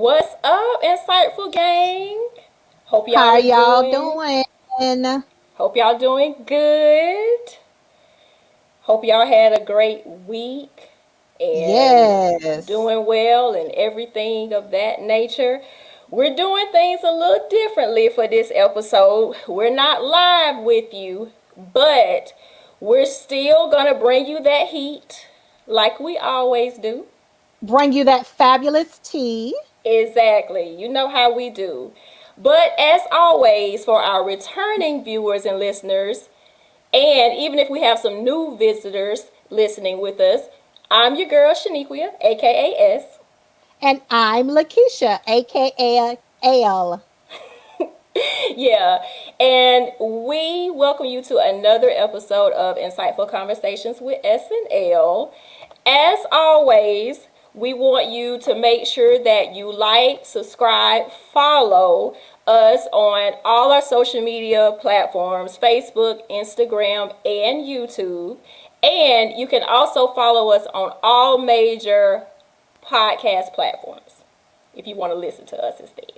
What's up, Insightful Gang? Hope How y'all are are y'all doing. doing? Hope y'all doing good. Hope y'all had a great week and Yes. doing well and everything of that nature. We're doing things a little differently for this episode. We're not live with you, but we're still gonna bring you that heat like we always do. Bring you that fabulous tea. Exactly. You know how we do. But as always, for our returning viewers and listeners, and even if we have some new visitors listening with us, I'm your girl Shaniqua, aka S. And I'm Lakeisha, aka L. Yeah, and we welcome you to another episode of Insightful Conversations with S and L. As always, we want you to make sure that you like, subscribe, follow us on all our social media platforms: Facebook, Instagram, and YouTube. And you can also follow us on all major podcast platforms if you want to listen to us instead.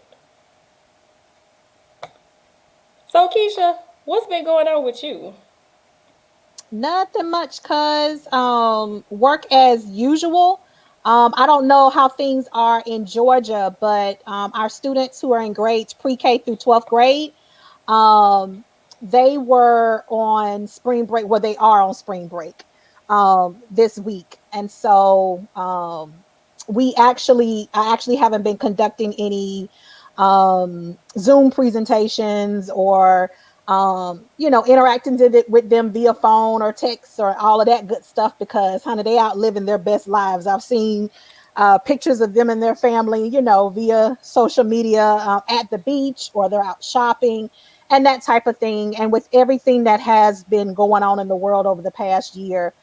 So, Keisha, what's been going on with you? Nothing much, cuz work as usual. I don't know how things are in Georgia, but our students who are in grades pre-K through 12th grade, um, they were on spring break. Well, they are on spring break this week, and so I actually haven't been conducting any Zoom presentations or interacting with them via phone or text or all of that good stuff because, honey, they out living their best lives. I've seen pictures of them and their family, via social media at the beach or they're out shopping and that type of thing. And with everything that has been going on in the world over the past year,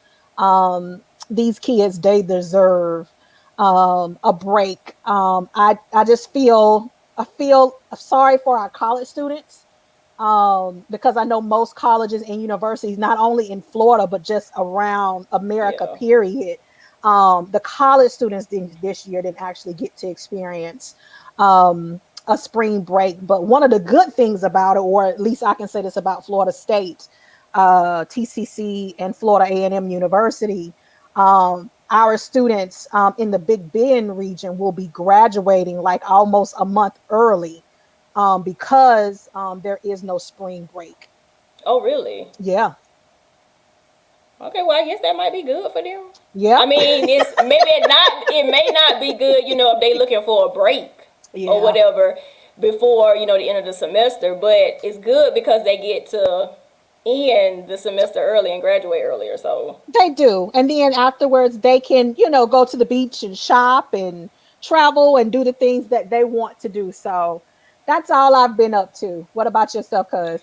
these kids, they deserve a break. I just feel sorry for our college students because I know most colleges and universities, not only in Florida, but just around America, Yeah. period. The college students this year didn't actually get to experience a spring break. But one of the good things about it, or at least I can say this about Florida State, TCC, and Florida A&M University, our students in the Big Bend region will be graduating like almost a month early because there is no spring break. Oh, really? Yeah. Okay, well, I guess that might be good for them. I Yep. mean, it's maybe it not. It may not be good, if they looking for a break or Yeah. whatever before the end of the semester. But it's good because they get to end the semester early and graduate earlier. So They do. And then afterwards, they can, go to the beach and shop and travel and do the things that they want to do. So that's all I've been up to. What about yourself, cuz?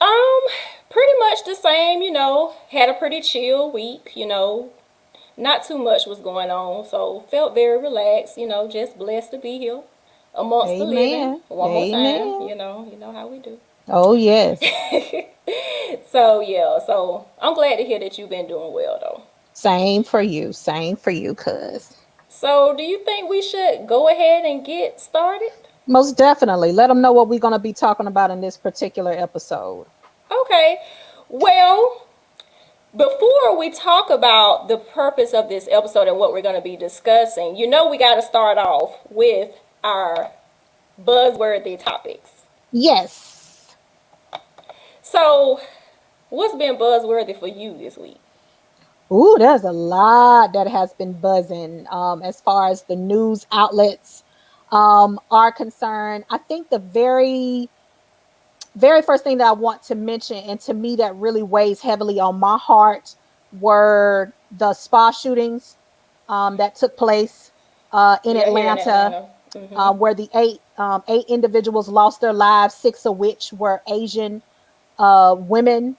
um, pretty much the same. Had a pretty chill week. Not too much was going on, so felt very relaxed. Just blessed to be here amongst the living Amen. one more time. Amen. You know how we do. Oh, yes. So yeah, so I'm glad to hear that you've been doing well though. Same for you. Same for you, cuz. So do you think we should go ahead and get started? Most definitely. Let them know what we're going to be talking about in this particular episode. Okay. Well, before we talk about the purpose of this episode and what we're going to be discussing, we got to start off with our buzzworthy topics. Yes. So, what's been buzzworthy for you this week? Ooh, there's a lot that has been buzzing as far as the news outlets are concerned. I think the very first thing that I want to mention, and to me that really weighs heavily on my heart, were the spa shootings that took place in Yeah, here in Atlanta, Atlanta. Mm-hmm. where the eight individuals lost their lives, six of which were Asian women.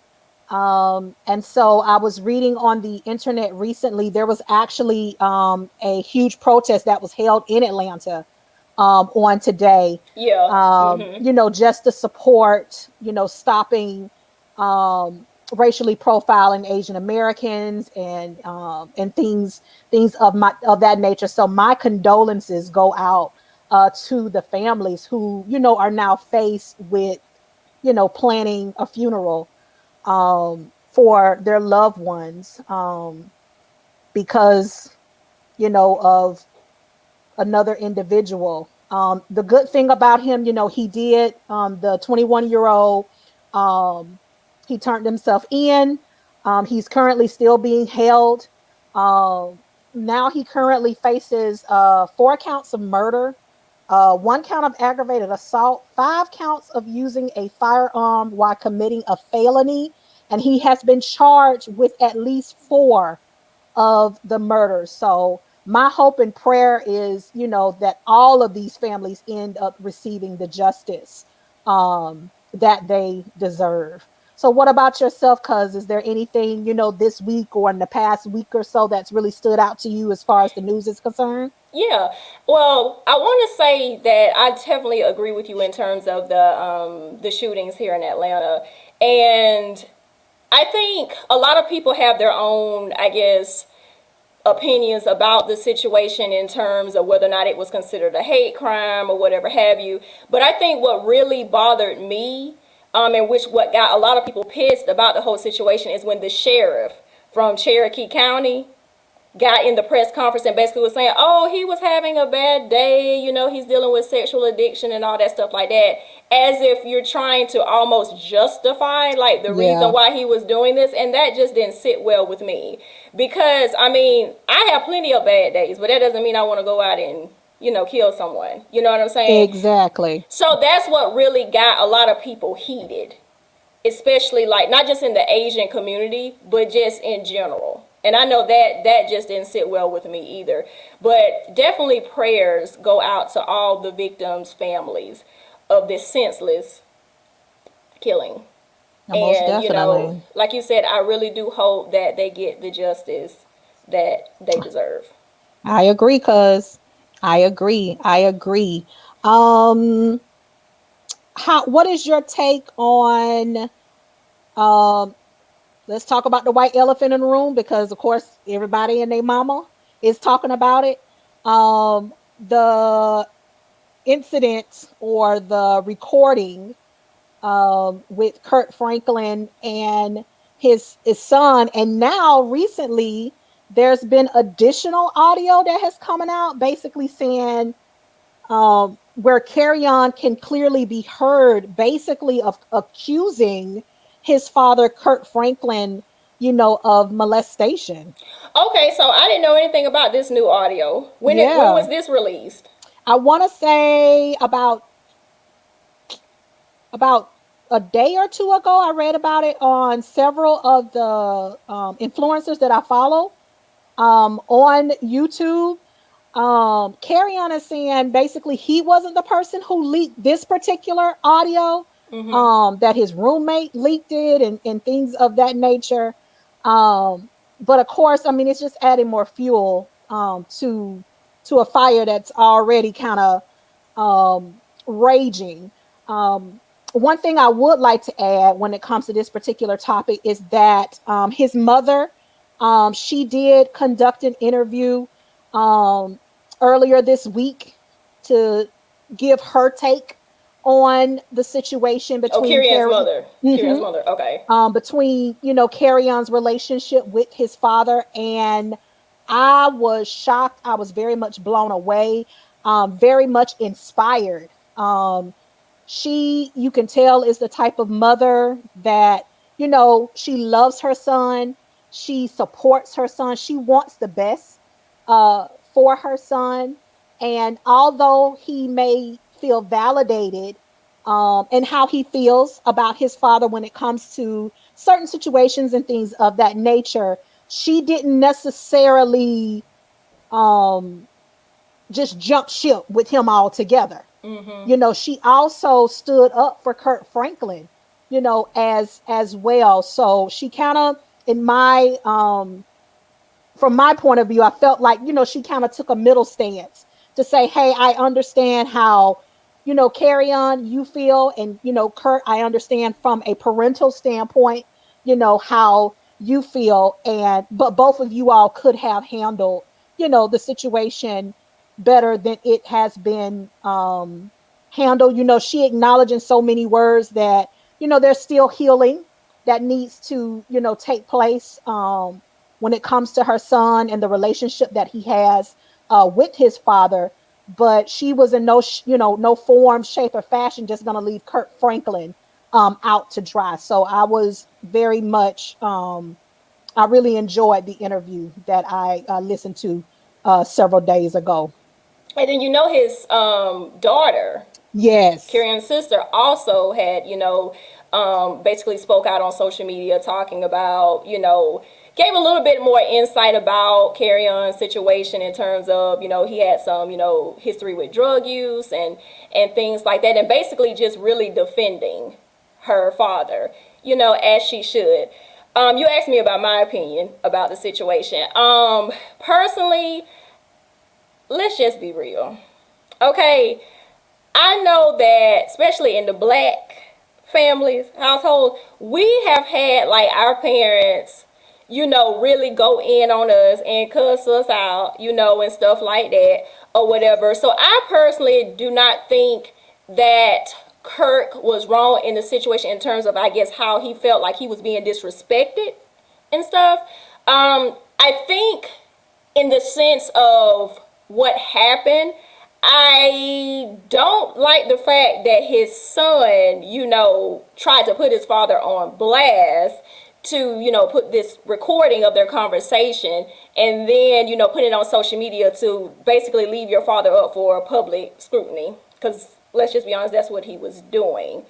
And so I was reading on the internet recently, there was actually a huge protest that was held in Atlanta on today, Yeah. Mm-hmm. just to support, stopping racially profiling Asian Americans and things of that nature. So my condolences go out to the families who, are now faced with, planning a funeral for their loved ones, because, of another individual. The good thing about him, he did, the 21-year-old, um, he turned himself in. He's currently still being held. Um, Now he currently faces 4 counts of murder, 1 count of aggravated assault, 5 counts of using a firearm while committing a felony, and he has been charged with at least 4 of the murders. So my hope and prayer is, that all of these families end up receiving the justice that they deserve. So what about yourself, cuz? Is there anything, this week or in the past week or so that's really stood out to you as far as the news is concerned? Yeah, well, I want to say that I definitely agree with you in terms of the shootings here in Atlanta, and I think a lot of people have their own, I guess, opinions about the situation in terms of whether or not it was considered a hate crime or whatever have you. But I think what really bothered me, and which what got a lot of people pissed about the whole situation, is when the sheriff from Cherokee County got in the press conference and basically was saying, oh, he was having a bad day, he's dealing with sexual addiction and all that stuff like that, as if you're trying to almost justify like the reason Yeah, why he was doing this. And that just didn't sit well with me, because I mean, I have plenty of bad days, but that doesn't mean I want to go out and kill someone, you know what I'm saying? exactly. So that's what really got a lot of people heated, especially like not just in the Asian community, but just in general. And I know that that just didn't sit well with me either. But definitely prayers go out to all the victims' families of this senseless killing. Most And definitely. like you said, I really do hope that they get the justice that they deserve. I agree, cuz. I agree. I agree. Um, what is your take on, um let's talk about the white elephant in the room, because of course everybody and their mama is talking about it. The incident or the recording with Kirk Franklin and his son, and now recently there's been additional audio that has coming out basically saying, where Carry On can clearly be heard, basically of accusing his father, Kirk Franklin, of molestation. Okay, so I didn't know anything about this new audio. When Yeah, was this released? I want to say about a day or two ago, I read about it on several of the influencers that I follow on YouTube. Carry On is saying basically he wasn't the person who leaked this particular audio, Mm-hmm. that his roommate leaked it, and things of that nature. But of course, I mean, it's just adding more fuel to a fire that's already kind of raging. Um, One thing I would like to add when it comes to this particular topic is that his mother, she did conduct an interview um, earlier this week to give her take on the situation Oh, between Carrie Ann's Carrie. mother. Carrie Ann's Mhm. mother. Okay. Between Carry On's relationship with his father, and I was shocked. I was very much blown away, very much inspired. She, you can tell, is the type of mother that, she loves her son, she supports her son, she wants the best for her son. And although he may feel validated and how he feels about his father when it comes to certain situations and things of that nature, she didn't necessarily um, just jump ship with him altogether. Mm-hmm. She also stood up for Kurt Franklin, as well. So she kind of, in my from my point of view, I felt like, she kind of took a middle stance to say, hey, I understand how, Carry On, you feel, and, Kurt, I understand from a parental standpoint, how you feel. And, but both of you all could have handled, the situation better than it has been handled. She acknowledged in so many words that, there's still healing that needs to, take place when it comes to her son and the relationship that he has with his father. But she was in no form, shape, or fashion just going to leave Kirk Franklin out to dry. So I was very much, I really enjoyed the interview that I listened to several days ago. And then his daughter, Yes. Carrie's sister, also had basically spoke out on social media talking about gave a little bit more insight about Carrion's situation in terms of he had some history with drug use and things like that, and basically just really defending her father, as she should. You asked me about my opinion about the situation. Personally, let's just be real. Okay, I know that especially in the black families, households, we have had like our parents, really go in on us and cuss us out, and stuff like that or whatever. So I personally do not think that Kirk was wrong in the situation in terms of, I guess, how he felt like he was being disrespected and stuff. I think in the sense of what happened, I don't like the fact that his son, tried to put his father on blast to, put this recording of their conversation and then, put it on social media to basically leave your father up for public scrutiny. Because let's just be honest, that's what he was doing.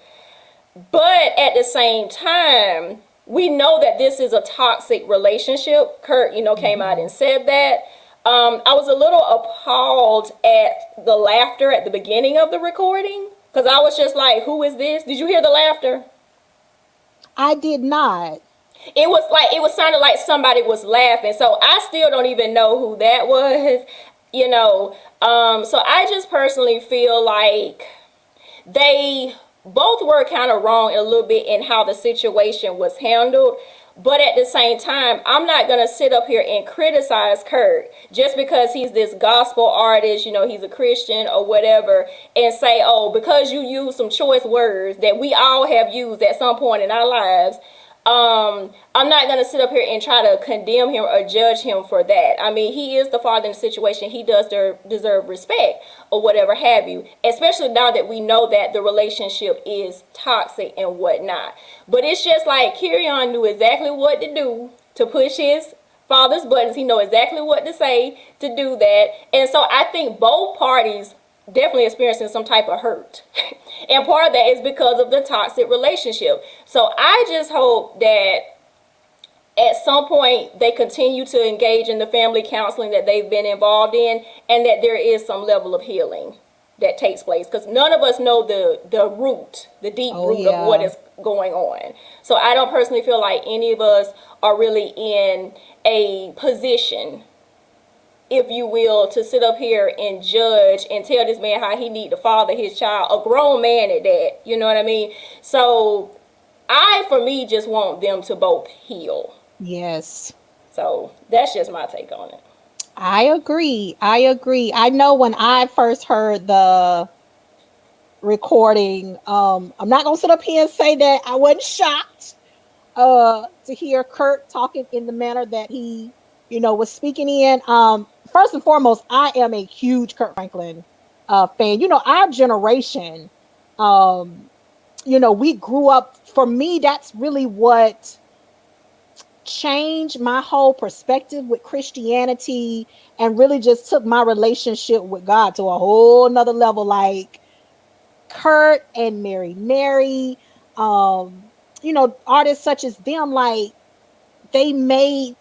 But at the same time, we know that this is a toxic relationship. Kurt, came out Mm-hmm. and said that. I was a little appalled at the laughter at the beginning of the recording because I was just like, "Who is this?" Did you hear the laughter? I did not. It was sounding like somebody was laughing. So I still don't even know who that was. So I just personally feel like they both were kind of wrong a little bit in how the situation was handled. But at the same time, I'm not going to sit up here and criticize Kurt just because he's this gospel artist, he's a Christian or whatever, and say, oh, because you use some choice words that we all have used at some point in our lives, I'm not gonna sit up here and try to condemn him or judge him for that. I mean, he is the father in the situation. He does deserve respect or whatever have you. Especially now that we know that the relationship is toxic and whatnot. But it's just like Kirion knew exactly what to do to push his father's buttons. He know exactly what to say to do that. And so I think both parties definitely experiencing some type of hurt. And part of that is because of the toxic relationship. So I just hope that at some point they continue to engage in the family counseling that they've been involved in and that there is some level of healing that takes place, because none of us know the deep Oh root of what yeah. is going on. So I don't personally feel like any of us are really in a position, if you will, to sit up here and judge and tell this man how he need to father his child, a grown man at that. You know what I mean? So for me, just want them to both heal. Yes. So that's just my take on it. I agree. I agree. I know when I first heard the recording, I'm not gonna sit up here and say that I wasn't shocked to hear Kurt talking in the manner that he, was speaking in. First and foremost, I am a huge Kurt Franklin fan. Our generation, um, we grew up, for me, that's really what changed my whole perspective with Christianity and really just took my relationship with God to a whole nother level. Like Kurt and Mary, artists such as them, like they made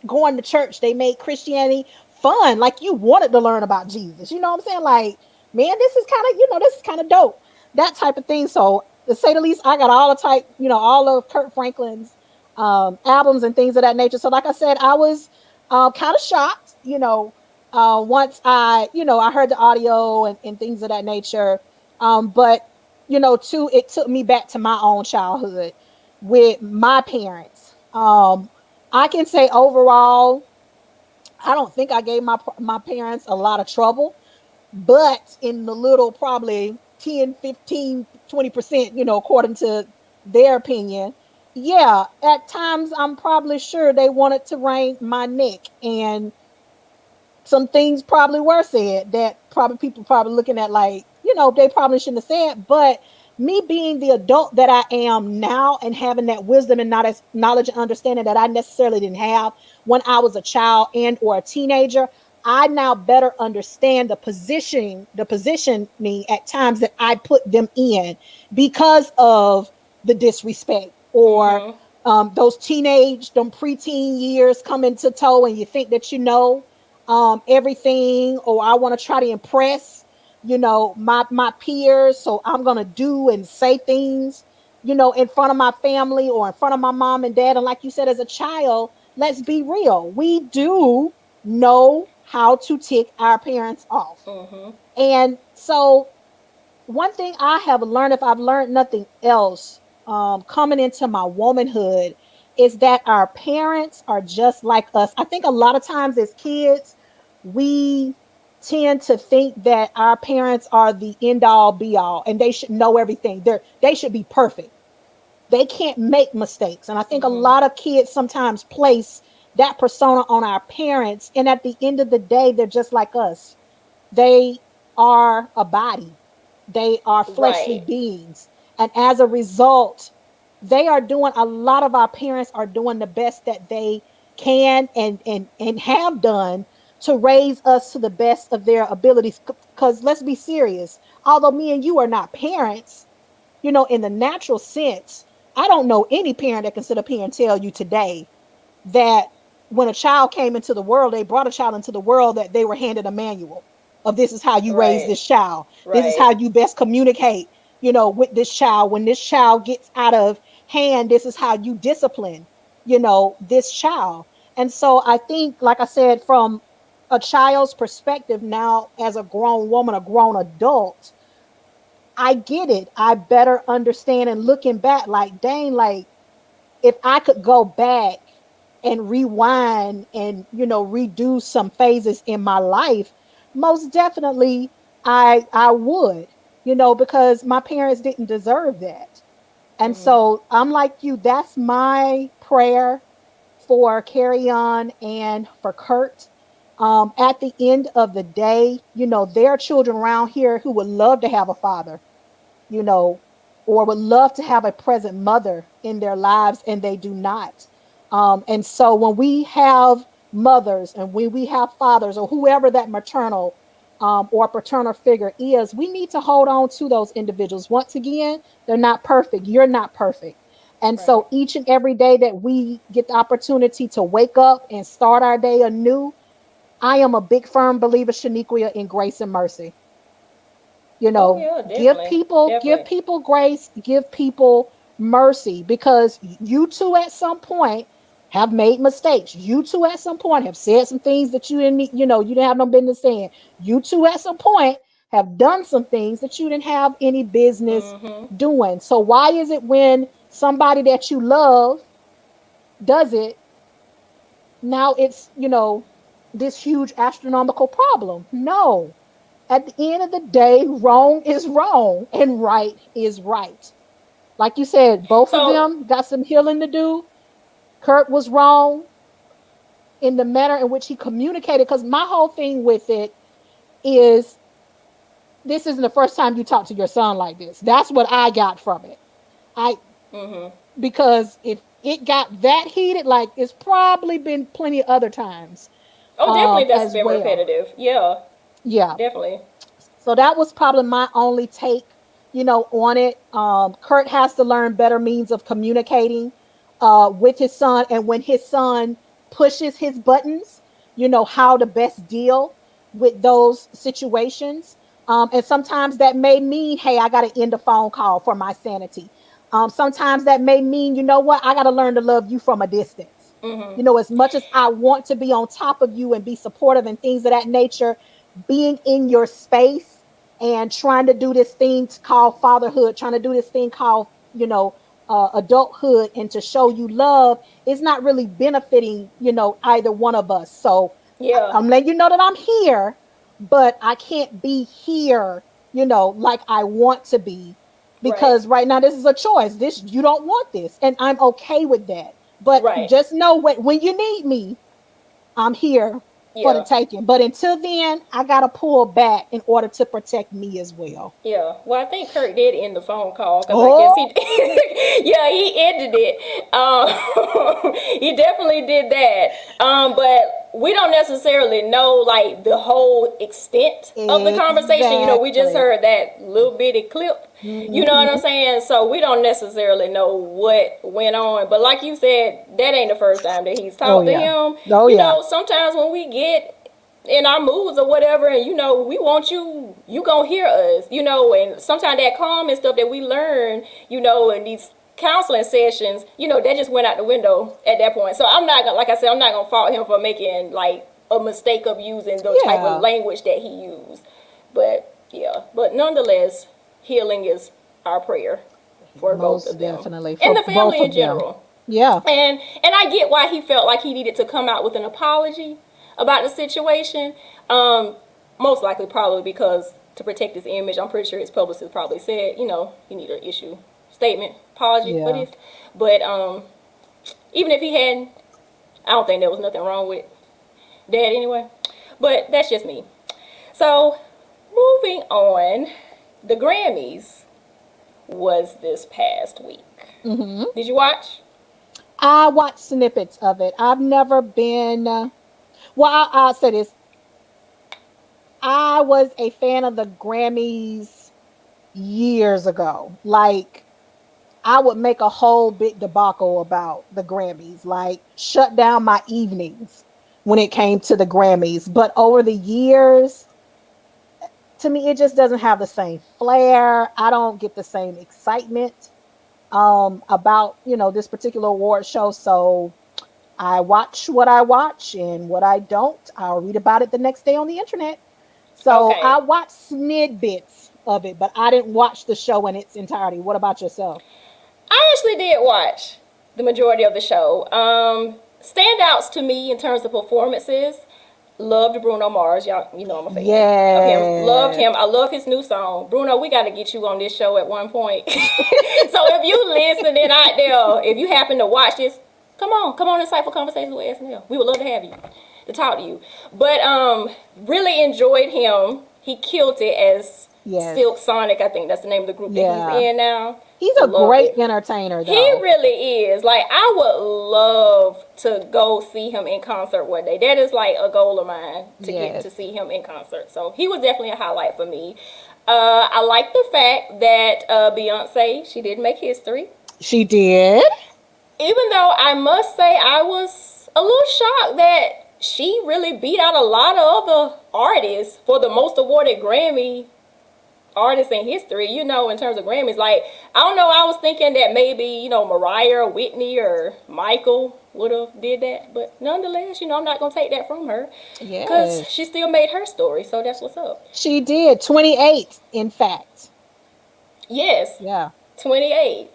going to church, they made Christianity fun. Like you wanted to learn about Jesus. You know what I'm saying? Like, man, this is kind of dope. That type of thing. So to say the least, I got all of Kurt Franklin's albums and things of that nature. So like I said, I was kind of shocked, once I heard the audio and things of that nature. But too, it took me back to my own childhood with my parents. I can say overall, I don't think I gave my parents a lot of trouble, but in the little probably 10, 15, 20%, according to their opinion, yeah, at times I'm probably sure they wanted to wring my neck, and some things probably were said that probably people probably looking at like, they probably shouldn't have said. But me being the adult that I am now and having that wisdom and not as knowledge and understanding that I necessarily didn't have when I was a child and or a teenager, I now better understand the positioning at times that I put them in because of the disrespect, or Mm-hmm. those them preteen years coming to toe, and you think that everything, or I want to try to impress my peers, so I'm going to do and say things in front of my family or in front of my mom and dad. And like you said, as a child, let's be real, we do know how to tick our parents off. Mm-hmm. And so one thing I have learned, if I've learned nothing else, coming into my womanhood, is that our parents are just like us. I think a lot of times as kids, we tend to think that our parents are the end all be all and they should know everything. They should be perfect. They can't make mistakes. And I think a Mm-hmm. lot of kids sometimes place that persona on our parents. And at the end of the day, they're just like us. They are a body, they are fleshly Right. beings. And as a result, they are doing a lot of our parents are doing the best that they can and have done to raise us to the best of their abilities. Because let's be serious, although me and you are not parents, in the natural sense, I don't know any parent that can sit up here and tell you today that when a child came into the world, they brought a child into the world, that they were handed a manual of this is how you raise Right. this child. This is Right. how you best communicate, with this child. When this child gets out of hand, this is how you discipline, this child. And so I think, like I said, from a child's perspective now, as a grown woman, a grown adult, I get it. I better understand, and looking back, like, dang, like if I could go back and rewind and redo some phases in my life, most definitely I would, because my parents didn't deserve that. And Mm-hmm. so I'm like you, that's my prayer for Carry On and for Kurt. At the end of the day, there are children around here who would love to have a father, you know, or would love to have a present mother in their lives, and they do not. And so when we have mothers and when we have fathers, or whoever that maternal or paternal figure is, we need to hold on to those individuals. Once again, they're not perfect. You're not perfect. And Right. so each and every day that we get the opportunity to wake up and start our day anew, I am a big firm believer, Shaniqua, in grace and mercy. Oh yeah, Give definitely. people give Definitely. people grace, give people mercy, because you too at some point have made mistakes. You too at some point have said some things that you didn't you didn't have no business saying. You too at some point have done some things that you didn't have any business Mm-hmm. doing. So why is it when somebody that you love does it, now it's this huge astronomical problem? No, at the end of the day, wrong is wrong and right is right. Like you said, both of So them got some healing to do. Kurt was wrong in the manner in which he communicated, because my whole thing with it is, this isn't the first time you talk to your son like this. That's what I got from it. I mm-hmm. Because if it got that heated, like, it's probably been plenty of other times Oh, definitely that's as been well. repetitive. Yeah. Yeah. Definitely. So that was probably my only take, on it. Kurt has to learn better means of communicating with his son, and when his son pushes his buttons, how to best deal with those situations. And sometimes that may mean, hey, I got to end a phone call for my sanity. Sometimes that may mean, I got to learn to love you from a distance. Mm-hmm. As much as I want to be on top of you and be supportive and things of that nature, being in your space and trying to do this thing called fatherhood, trying to do this thing called, adulthood, and to show you love is not really benefiting, either one of us. So Yeah. I'm letting you know that I'm here, but I can't be here, like I want to be, Right. because right now this is a choice. This, you don't want this, and I'm okay with that. But Right. just know, when you need me, I'm here for the Yeah. taking. But until then, I gotta pull back in order to protect me as well. Yeah, well, I think Kirk did end the phone call because I guess he, Oh, yeah, he ended it. He definitely did that. But we don't necessarily know like the whole extent of the conversation. We just exactly. heard that little bitty clip. You know what I'm Mhm. saying? So we don't necessarily know what went on. But like you said, that ain't the first time that he's Oh talked to yeah. him. Oh yeah. Sometimes when we get in our moods or whatever, and we want you gonna hear us, and sometimes that calm and stuff that we learn, in these counseling sessions, that just went out the window at that point. So I'm not gonna, like I said, I'm not gonna fault him for making like a mistake of using the type of Yeah. language that he used. But yeah, but nonetheless, healing is our prayer for both Most of them definitely and for the both family in of them. general. Yeah. And I get why he felt like he needed to come out with an apology about the situation. Um, Most likely, probably because to protect his image. I'm pretty sure his publicist probably said, you need to issue statement apology for Yeah. this. But even if he hadn't, I don't think there was nothing wrong with that anyway. But that's just me. So moving on, the Grammys was this past week. Hmm. Did you watch? I watched snippets of it. I've never been. Well, I'll say this. I was a fan of the Grammys years ago. Like, I would make a whole big debacle about the Grammys, like shut down my evenings when it came to the Grammys. But over the years, to me, it just doesn't have the same flair. I don't get the same excitement about, this particular award show. So I watch what I watch, and what I don't, I'll read about it the next day on the internet. So I Okay. watched snippets of it, but I didn't watch the show in its entirety. What about yourself? I actually did watch the majority of the show. Standouts to me in terms of performances. Loved Bruno Mars. Y'all, I'm a fan of him. Loved Yeah. him. I love his new song. Bruno, we got to get you on this show at one point. So if you listening out there, if you happen to watch this, come on, insightful conversations with SNL. We would love to have you, to talk to you. But really enjoyed him. He killed it as Yes. Silk Sonic. I think that's the name of the group that he's Yeah. in now. He's a Loved great it. entertainer, He though. really is. Like, I would love to go see him in concert one day. That is like a goal of mine, to get Yes. to see him in concert. So he was definitely a highlight for me. I like the fact that Beyonce, she did make history. She did. Even though I must say I was a little shocked that she really beat out a lot of other artists for the most awarded Grammy artists in history, in terms of Grammys. Like, I don't know, I was thinking that maybe, Mariah or Whitney or Michael would have did that. But nonetheless, I'm not going to take that from her because Yes. she still made her story. So that's what's up. She did. 28, in fact. Yes, Yeah. 28.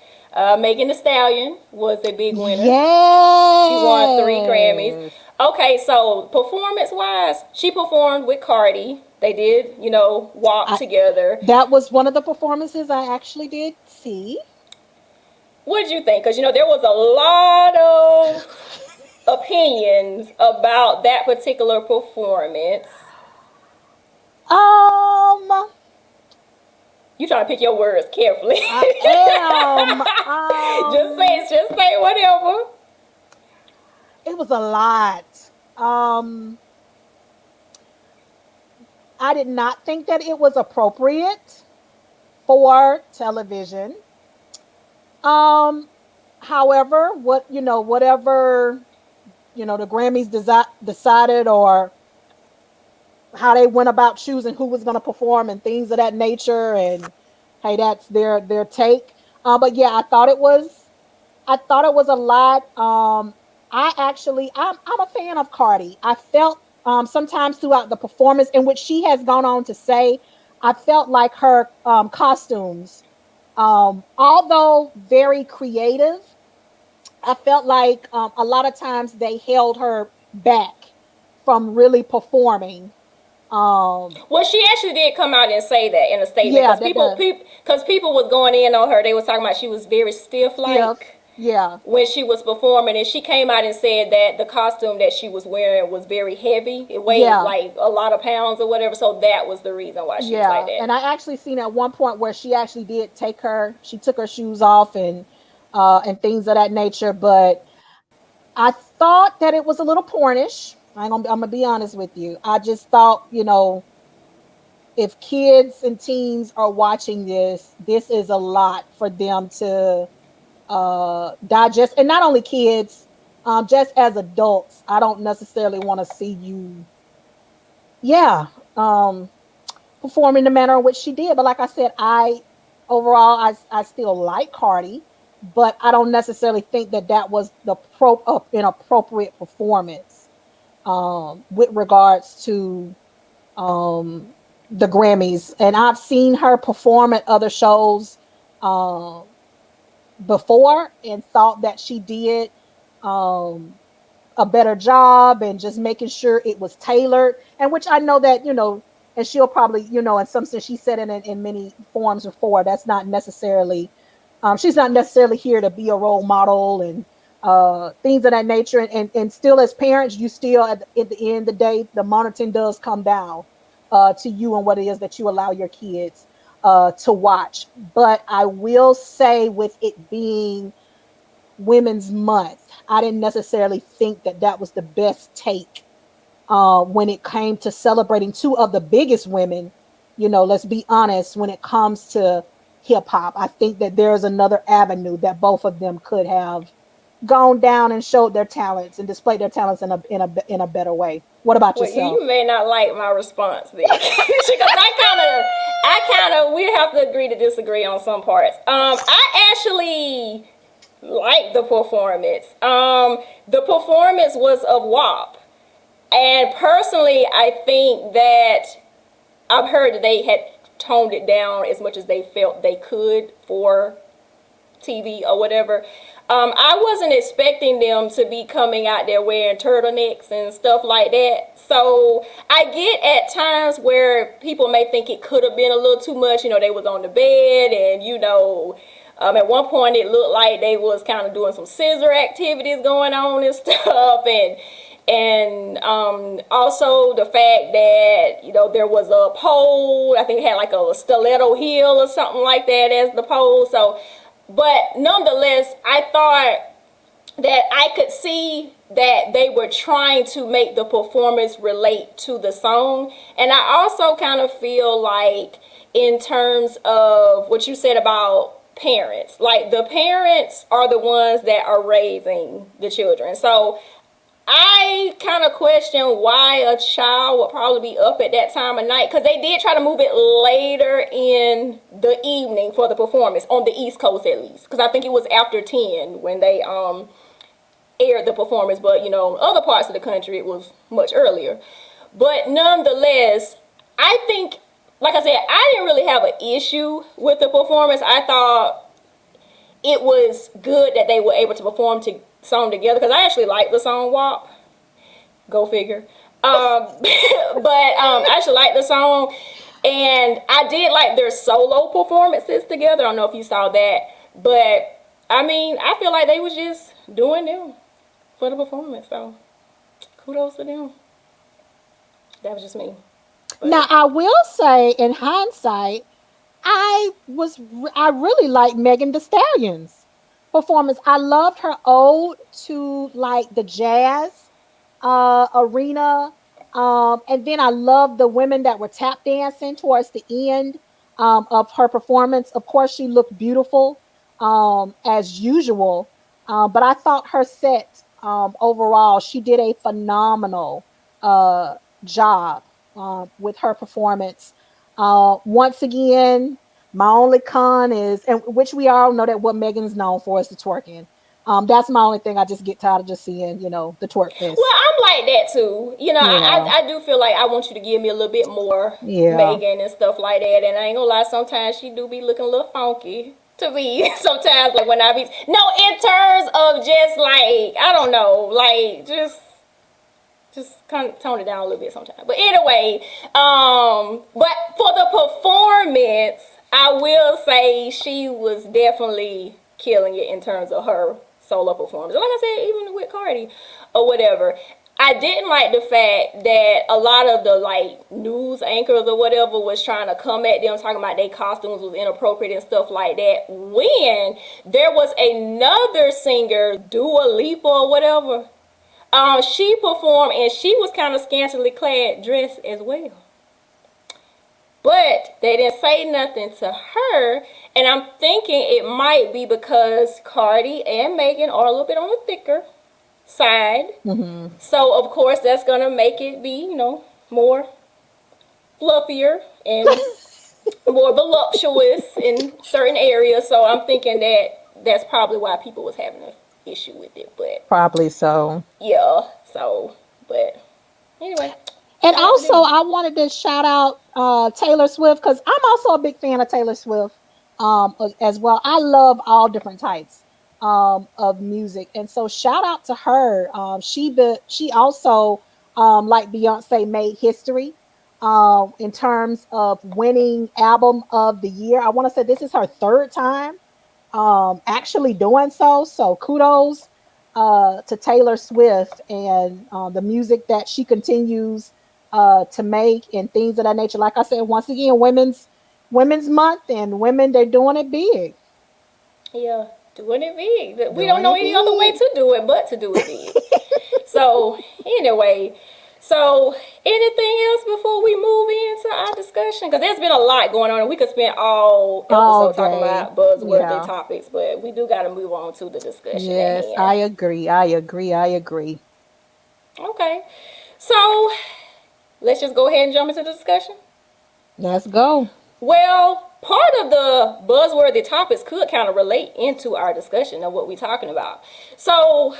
Megan Thee Stallion was a big winner. She won 3 Grammys. Yes. Okay, so performance wise, she performed with Cardi. They did, walk I, together. that was one of the performances I actually did see. What did you think? Because there was a lot of opinions about that particular performance. Um, You trying to pick your words carefully. I am. Just say whatever. It was a lot. Um, I did not think that it was appropriate for television. Um, However, whatever, the Grammys decided, or how they went about choosing who was going to perform and things of that nature, and hey, that's their take. But yeah, I thought it was a lot. I'm a fan of Cardi. I felt sometimes throughout the performance, in which she has gone on to say, I felt like her costumes, although very creative, I felt like a lot of times they held her back from really performing. Um, Well, she actually did come out and say that in a statement yeah, because that does. people was going in on her. They was talking about she was very stiff Stiff. like Yeah. when she was performing, and she came out and said that the costume that she was wearing was very heavy. It weighed Yeah. like a lot of pounds or whatever. So that was the reason why she was like Yeah. that. And I actually seen at one point where she actually did she took her shoes off and things of that nature. But I thought that it was a little pornish. I'm gonna be honest with you. I just thought, if kids and teens are watching this, this is a lot for them to digest, and not only kids, just as adults. I don't necessarily want to see you, yeah, um, perform in the manner in which she did. But like I said, I still like Cardi, but I don't necessarily think that that was the inappropriate performance with regards to um, the Grammys. And I've seen her perform at other shows um, before and thought that she did um, a better job and just making sure it was tailored. And which I know that, and she'll probably, in some sense, she said it in many forms before. That's not necessarily, she's not necessarily here to be a role model and things of that nature. And still, as parents, you still, at the end of the day, the monitoring does come down to you and what it is that you allow your kids to watch. But I will say, with it being Women's Month, I didn't necessarily think that that was the best take when it came to celebrating two of the biggest women. Let's be honest, when it comes to hip hop, I think that there's another avenue that both of them could have gone down and showed their talents and displayed their talents in a better way. What about Well, you yourself? may not like my response then, because we have to agree to disagree on some parts. I actually like the performance. The performance was of WAP, and personally, I think that I've heard that they had toned it down as much as they felt they could for TV or whatever. I wasn't expecting them to be coming out there wearing turtlenecks and stuff like that. So I get at times where people may think it could have been a little too much. They was on the bed and, at one point it looked like they was kind of doing some scissor activities going on and stuff. And also the fact that, there was a pole. I think it had like a stiletto heel or something like that as the pole. So, but nonetheless, I thought that I could see that they were trying to make the performance relate to the song. And I also kind of feel like, in terms of what you said about parents, like the parents are the ones that are raising the children. So I kind of question why a child would probably be up at that time of night, because they did try to move it later in the evening for the performance on the East Coast at least, because I think it was after 10 when they aired the performance, but other parts of the country it was much earlier. But nonetheless, I think, like I said, I didn't really have an issue with the performance. I thought it was good that they were able to perform to song together, because I actually like the song WAP. Go figure. I actually like the song, and I did like their solo performances together. I don't know if you saw that, but I mean, I feel like they was just doing them for the performance. So kudos to them. That was just me. Now, But I will say, in hindsight, I really liked Megan Thee Stallion's performance. I loved her ode to like the jazz arena. And then I loved the women that were tap dancing towards the end of her performance. Of course, she looked beautiful as usual, but I thought her set overall, she did a phenomenal job with her performance. Once again, my only con is, and which we all know that what Megan's known for is the twerking. That's my only thing. I just get tired of just seeing, the twerk well, fest. I'm like that too. Yeah, I do feel like I want you to give me a little bit more yeah. Megan and stuff like that. And I ain't gonna lie, sometimes she do be looking a little funky to me. Sometimes, like when I be no, in terms of just like I don't know, like just Just kind of tone it down a little bit sometimes. But anyway, but for the performance, I will say she was definitely killing it in terms of her solo performance. And like I said, even with Cardi or whatever. I didn't like the fact that a lot of the like news anchors or whatever was trying to come at them talking about their costumes was inappropriate and stuff like that, when there was another singer, Dua Lipa or whatever. She performed and she was kind of scantily clad dress as well. But they didn't say nothing to her. And I'm thinking it might be because Cardi and Megan are a little bit on the thicker side. Mm-hmm. So, of course, that's going to make it be, more fluffier and more voluptuous in certain areas. So I'm thinking that that's probably why people was having an issue with it. But Probably so. yeah, so, but anyway. And also, I wanted to shout out Taylor Swift, because I'm also a big fan of Taylor Swift as well. I love all different types of music, and so shout out to her. She also, like Beyonce, made history in terms of winning album of the year. I want to say this is her third time actually doing so. So kudos to Taylor Swift and the music that she continues to make and things of that nature. Like I said, once again, Women's Month, and women, they're doing it big. Yeah, doing it big. We don't Doing know it any other way big. to do it but to do it big. So, anyway, so anything else before we move into our discussion? Because there's been a lot going on, and we could spend all All episode talking day. about buzzworthy Yeah. topics, but we do got to move on to the discussion at Yes, I hand. agree. I agree. I agree. Okay, so let's just go ahead and jump into the discussion. Let's go. Well, part of the buzzworthy topics could kind of relate into our discussion of what we're talking about. So,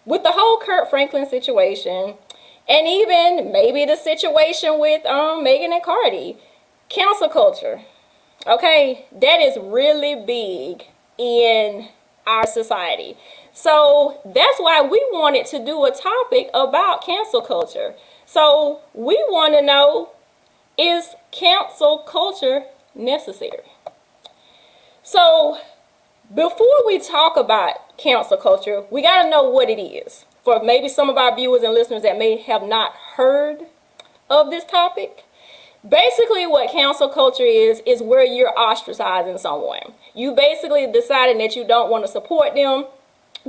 with the whole Kirk Franklin situation, and even maybe the situation with Megan and Cardi, cancel culture, okay, that is really big in our society. So that's why we wanted to do a topic about cancel culture. So we want to know, is cancel culture necessary? So before we talk about cancel culture, we got to know what it is. For maybe some of our viewers and listeners that may have not heard of this topic. Basically, what cancel culture is where you're ostracizing someone. You basically deciding that you don't want to support them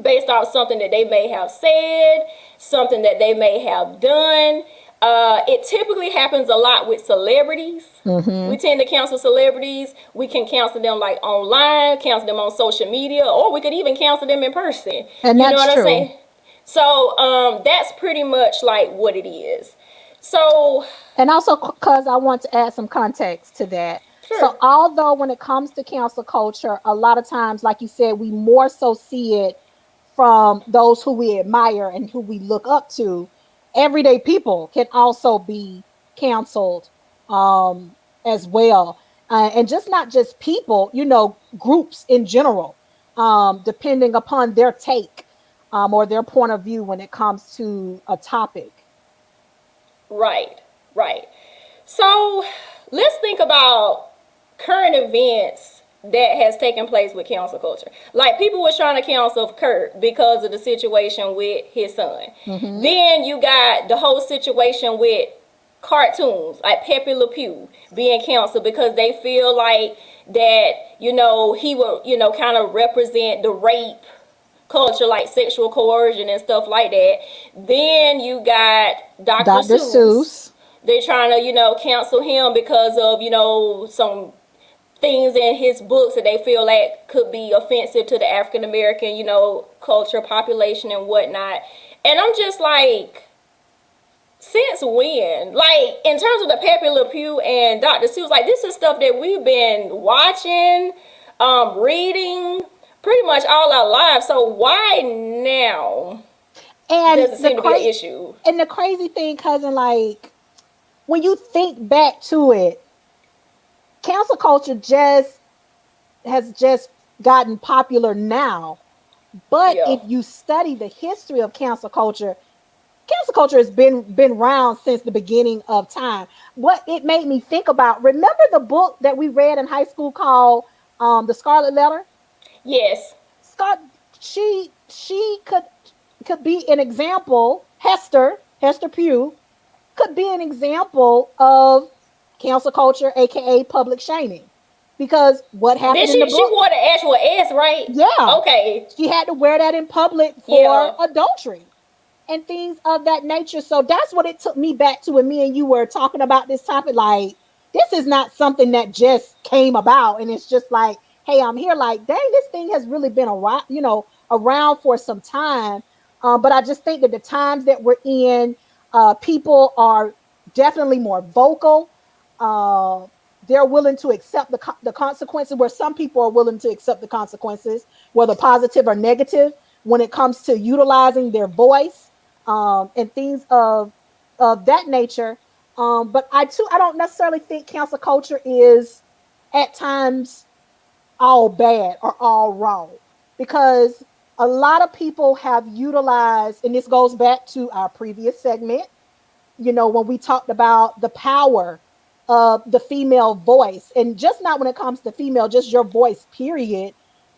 based off something that they may have said, something that they may have done. It typically happens a lot with celebrities. We Mm-hmm. tend to cancel celebrities. We can cancel them like online, cancel them on social media, or we could even cancel them in person. And You know that's what I'm true. saying? So that's pretty much like what it is. So, And also, because I want to add some context to that. So, sure. although when it comes to cancel culture, a lot of times, like you said, we more so see it from those who we admire and who we look up to. Everyday people can also be canceled as well. And just not just people, groups in general, depending upon their take or their point of view when it comes to a topic. Right, right. So let's think about current events that has taken place with cancel culture. Like people was trying to cancel Kurt because of the situation with his son. Hmm. Then you got the whole situation with cartoons like Pepe Le Pew being canceled because they feel like that he will kind of represent the rape culture, like sexual coercion and stuff like that. Then you got Dr. Dr. Seuss. Seuss. They're trying to cancel him because of some things in his books that they feel like could be offensive to the African American culture, population, and whatnot. And I'm just like, since when? Like, in terms of the Pepe Le Pew and Dr. Seuss, like, this is stuff that we've been watching, reading pretty much all our lives. So why now And does it the seem to be an cra- issue? and the crazy thing, cousin, like when you think back to it, cancel culture just gotten popular now. But Yeah. if you study the history of cancel culture, cancel culture has been around since the beginning of time. What it made me think about, remember the book that we read in high school called The Scarlet Letter? Yes. Scott, she could be an example. Hester Pugh could be an example of cancel culture, aka public shaming, because what Then happened in the she book? wore the actual S, right? Yeah, Okay. she had to wear that in public for Yeah. adultery and things of that nature. So that's what it took me back to when me and you were talking about this topic. Like, this is not something that just came about and it's just like, hey, I'm here. Like, dang, this thing has really been around, around for some time. But I just think that the times that we're in, people are definitely more vocal. Uh, they're willing to accept the consequences, where some people are willing to accept the consequences, whether positive or negative, when it comes to utilizing their voice, and things of that nature. But I don't necessarily think cancel culture is at times all bad or all wrong, because a lot of people have utilized, and this goes back to our previous segment, when we talked about the power of the female voice, and just not when it comes to female, just your voice, period.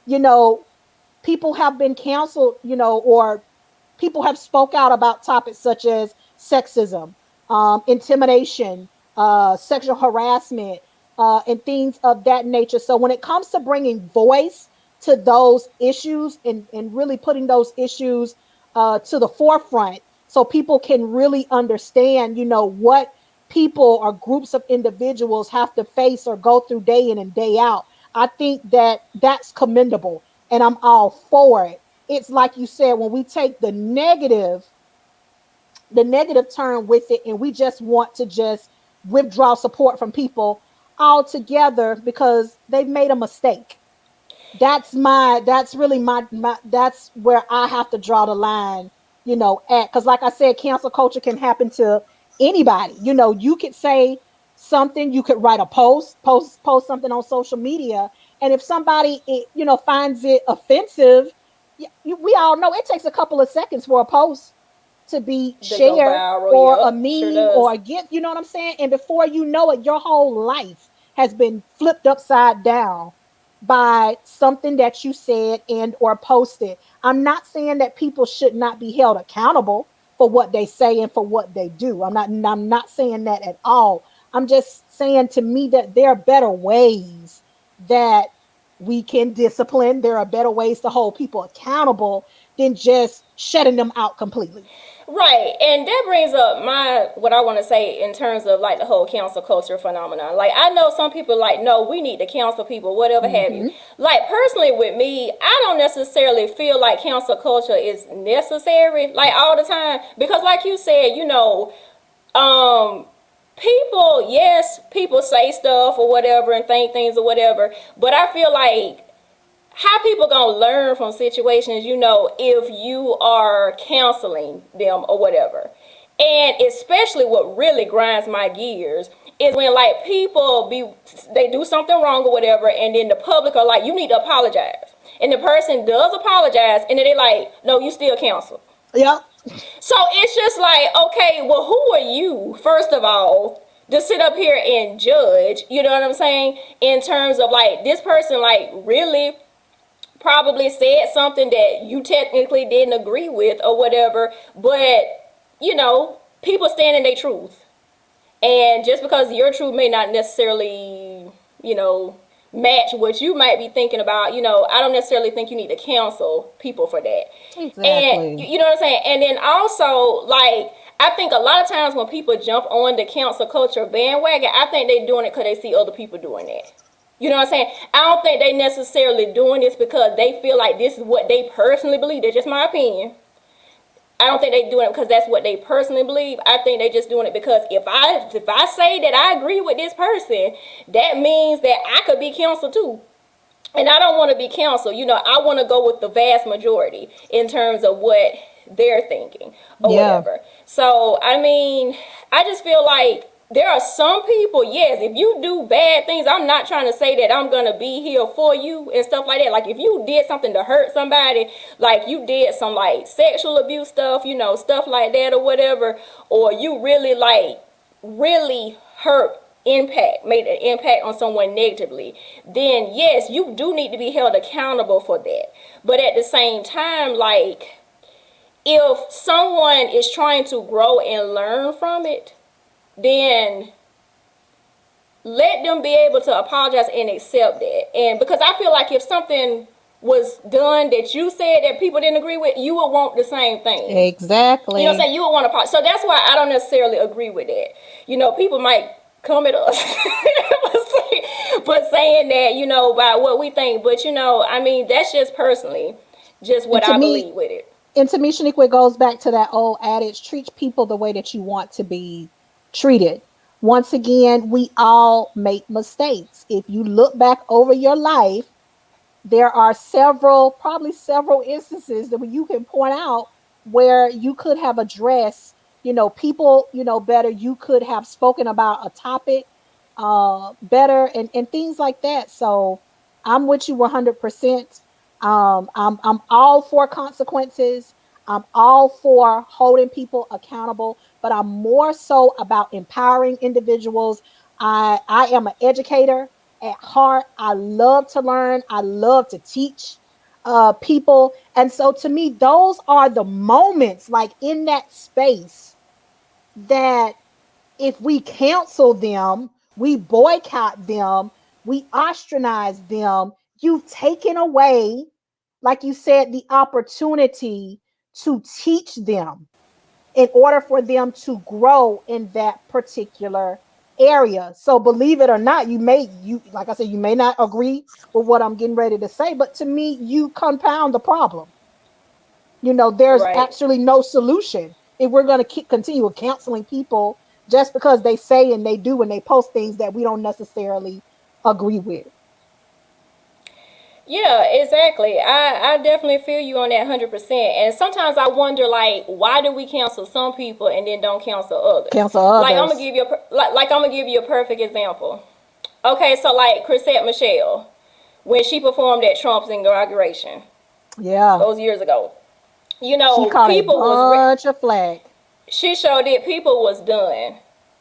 You know, people have been canceled, or people have spoke out about topics such as sexism, intimidation, sexual harassment, and things of that nature. So when it comes to bringing voice to those issues, and really putting those issues to the forefront, so people can really understand, what people or groups of individuals have to face or go through day in and day out, I think that that's commendable, and I'm all for it. It's like you said, when we take the negative turn with it, and we just want to just withdraw support from people altogether because they've made a mistake. That's really my that's where I have to draw the line, at, because like I said, cancel culture can happen to anybody. You could say something, you could write a post something on social media, and if somebody finds it offensive, we all know it takes a couple of seconds for a post to be To go shared, viral. or a Yep. Sure meme, or does. a gift, you know what I'm saying? And before you know it, your whole life has been flipped upside down by something that you said and or posted. I'm not saying that people should not be held accountable for what they say and for what they do. I'm not saying that at all. I'm just saying, to me, that there are better ways that we can discipline. There are better ways to hold people accountable than just shutting them out completely. Right, and that brings up my what I want to say in terms of like the whole cancel culture phenomenon. Like I know some people like, no, we need to cancel people, whatever have you. Mm-hmm. Like personally with me, I don't necessarily feel like cancel culture is necessary like all the time because, like you said, um, people, yes, people say stuff or whatever and think things or whatever, but I feel like how people gonna learn from situations, if you are counseling them or whatever. And especially what really grinds my gears is when like they do something wrong or whatever, and then the public are like, you need to apologize. And the person does apologize, and then they like, no, you still cancel. Yep. So it's just like, okay, well, who are you, first of all, to sit up here and judge, you know what I'm saying? In terms of like, this person, like, really probably said something that you technically didn't agree with or whatever, but, people stand in their truth. And just because your truth may not necessarily, you know, match what you might be thinking about, I don't necessarily think you need to cancel people for that. And Exactly. you know what I'm saying? And then also, like, I think a lot of times when people jump on the cancel culture bandwagon, I think they're doing it because they see other people doing it. You know what I'm saying? I don't think they necessarily doing this because they feel like this is what they personally believe. That's just my opinion. I don't think they doing it because that's what they personally believe. I think they just doing it because if I say that I agree with this person, that means that I could be canceled too. And I don't want to be canceled. I want to go with the vast majority in terms of what they're thinking or Yeah. whatever. So, I mean, I just feel like there are some people, yes, if you do bad things, I'm not trying to say that I'm gonna be here for you and stuff like that. Like if you did something to hurt somebody, like you did some like sexual abuse stuff, you know, stuff like that or whatever, or you really like really hurt made an impact on someone negatively, then yes, you do need to be held accountable for that. But at the same time, like if someone is trying to grow and learn from it, then let them be able to apologize and accept that. And because I feel like if something was done that you said that people didn't agree with, you would want the same thing. You know what I'm Exactly. saying? You would want to apologize. So that's why I don't necessarily agree with that. You know, people might come at us for saying that, you know, about what we think. But, you know, I mean, that's just personally just And what to I me, believe with it. Shaniqua, it goes back to that old adage: treat people the way that you want to be treated. Once again, we all make mistakes. If you look back over your life, there are several, probably several instances that you can point out where you could have addressed, people, better. You could have spoken about a topic better, and things like that. So I'm with you 100%. I'm all for consequences. I'm all for holding people accountable, but I'm more so about empowering individuals. I am an educator at heart. I love to learn. I love to teach people. And so to me, those are the moments, like in that space, that if we cancel them, we boycott them, we ostracize them, you've taken away, like you said, the opportunity to teach them in order for them to grow in that particular area. So believe it or not, you like I said, you may not agree with what I'm getting ready to say, but to me, you compound the problem. There's Right. actually no solution if we're going to keep continue counseling people just because they say and they do and they post things that we don't necessarily agree with. Yeah, exactly. I definitely feel you on that 100%. And sometimes I wonder, like, why do we cancel some people and then don't cancel others? Cancel Like, I'm gonna others. give you like I'm gonna give you a perfect example. Okay, so like Chrisette Michelle, when she performed at Trump's inauguration Yeah, those years ago, you she know, caught a bunch of flack. she showed it. People was done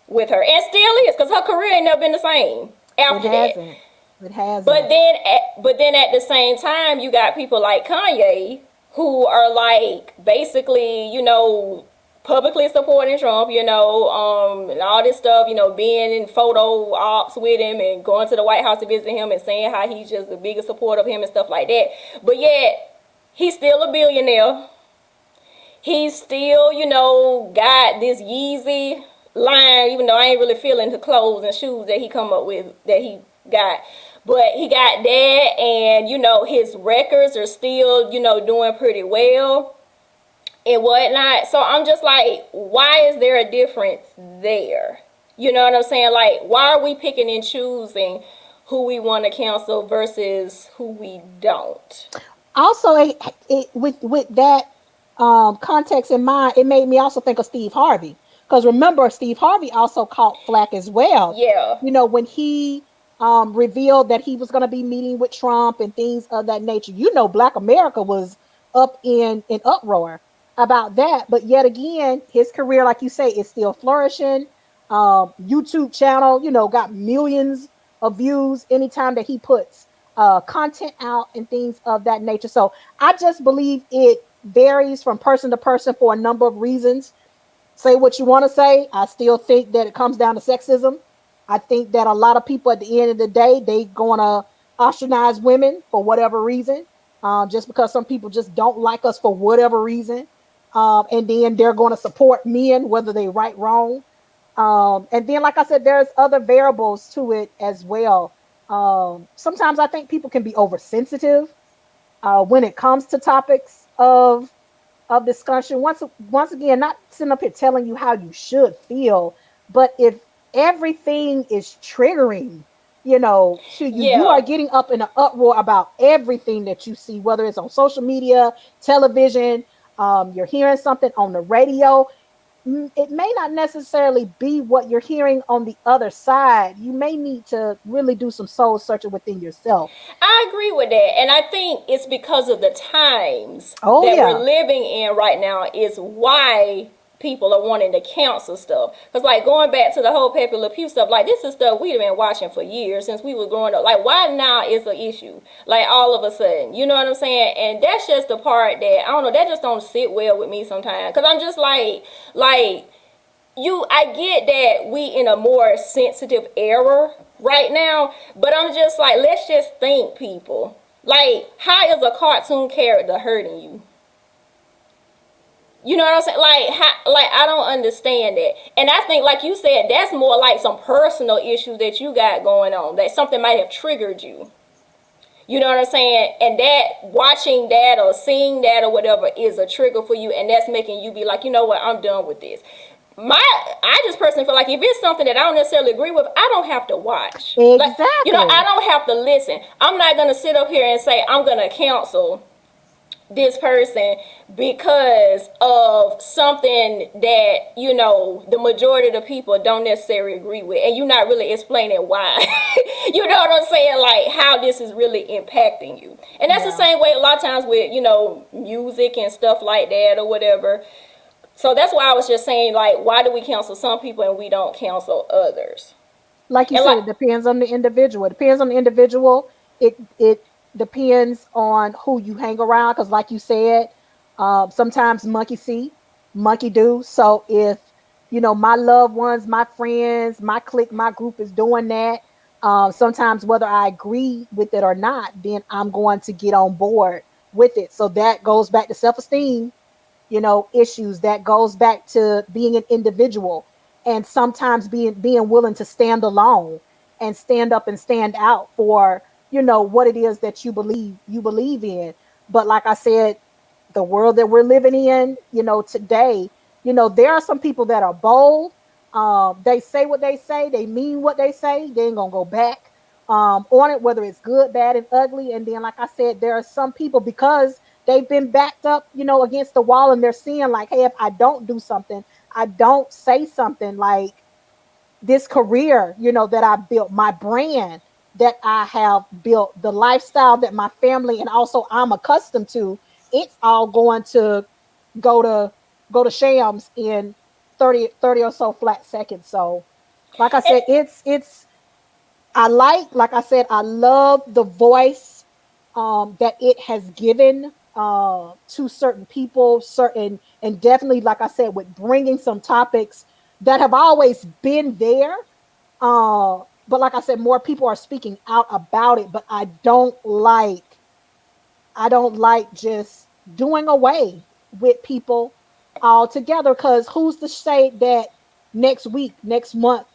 with her, and still is, cause her career ain't never been the same It after that. hasn't. It hasn't. But then at the same time, you got people like Kanye who are like basically, you know, publicly supporting Trump, you know, and all this stuff, you know, being in photo ops with him and going to the White House to visit him and saying how he's just the biggest supporter of him and stuff like that. But yet, he's still a billionaire. He's still, you know, got this Yeezy line, even though I ain't really feeling the clothes and shoes that he come up with that he got. But he got that, and you know, his records are still, you know, doing pretty well and whatnot. So I'm just like, why is there a difference there? You know what I'm saying? Like, why are we picking and choosing who we want to cancel versus who we don't? Also, with that context in mind, it made me also think of Steve Harvey, because remember, Steve Harvey also caught flack as well. Yeah. When he revealed that he was going to be meeting with Trump and things of that nature. Black America was up in uproar about that. But yet again, his career, like you say, is still flourishing. YouTube channel, got millions of views anytime that he puts content out and things of that nature. So I just believe it varies from person to person for a number of reasons. Say what you want to say. I still think that it comes down to sexism. I think that a lot of people at the end of the day, they gonna ostracize women for whatever reason. Just because some people just don't like us for whatever reason. And then they're going to support men, whether they right, wrong. And then, like I said, there's other variables to it as well. Sometimes I think people can be oversensitive when it comes to topics of discussion. Once again, not sitting up here telling you how you should feel, but if everything is triggering, to you, you are Yeah. getting up in an uproar about everything that you see, whether it's on social media, television, you're hearing something on the radio. it may not necessarily be what you're hearing on the other side. You may need to really do some soul searching within yourself. I agree with that. And I think it's because of the times Oh that we're yeah. living in right now is why people are wanting to cancel stuff. Because, like, going back to the whole Pepe Le Pew stuff, like, this is stuff we've been watching for years since we were growing up. Like, why now is the issue? Like, all of a sudden. You know what I'm saying? And that's just the part that, I don't know, that just don't sit well with me sometimes. Because I'm just like, I get that we in a more sensitive era right now, but I'm just like, let's just think, people. Like, how is a cartoon character hurting you? You know what I'm saying? Like, like, I don't understand that. And I think, like you said, that's more like some personal issues that you got going on. That something might have triggered you. You know what I'm saying? And that, watching that or seeing that or whatever is a trigger for you, and that's making you be like, you know what, I'm done with this. I just personally feel like if it's something that I don't necessarily agree with, I don't have to watch. Like, I Exactly. don't have to listen. I'm not gonna sit up here and say I'm gonna cancel this person because of something that the majority of the people don't necessarily agree with, and you're not really explaining why. You know what I'm saying? Like, how this is really impacting you. And that's the Yeah. same way a lot of times with music and stuff like that or whatever. So that's why I was just saying, like, why do we cancel some people and we don't cancel others? Like you And said, like, it depends on the individual. It depends on the individual. It depends on who you hang around. Because, like you said, sometimes monkey see, monkey do. So if my loved ones, my friends, my clique, my group is doing that, sometimes whether I agree with it or not, then I'm going to get on board with it. So that goes back to self-esteem, issues. That goes back to being an individual, and sometimes being willing to stand alone and stand up and stand out for what it is that you believe in. But like I said, the world that we're living in, today, there are some people that are bold. They say what they say, they mean what they say, they ain't gonna go back on it, whether it's good, bad, and ugly. And then, like I said, there are some people, because they've been backed up, against the wall, and they're seeing like, hey, if I don't do something, I don't say something, like this career, that I built, my brand that I have built, the lifestyle that my family and also I'm accustomed to, it's all going to go to shams in 30 or so flat seconds. So, like I said, it's like I said, I love the voice that it has given to certain people, certain, and definitely, like I said, with bringing some topics that have always been there. But like I said, more people are speaking out about it. But I don't like just doing away with people altogether, because who's to say that next week, next month,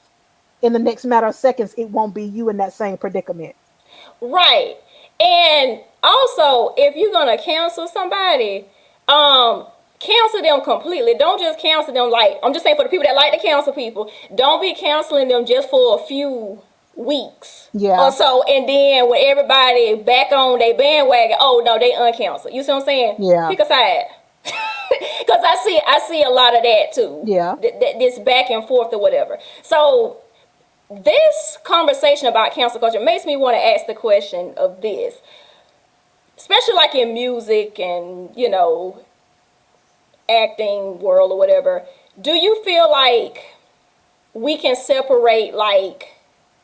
in the next matter of seconds, it won't be you in that same predicament. right. And also, if you're gonna cancel somebody, um, cancel them completely. Don't just cancel them. Like, I'm just saying, for the people that like to cancel people, don't be canceling them just for a few weeks or Yeah, so, and then when everybody back on their bandwagon, oh no, they uncancel. You see what I'm saying? yeah, Pick a side. Because I see a lot of that too. yeah. This back and forth or whatever. So this conversation about cancel culture makes me want to ask the question of this, especially like in music and acting world or whatever. Do you feel like we can separate, like,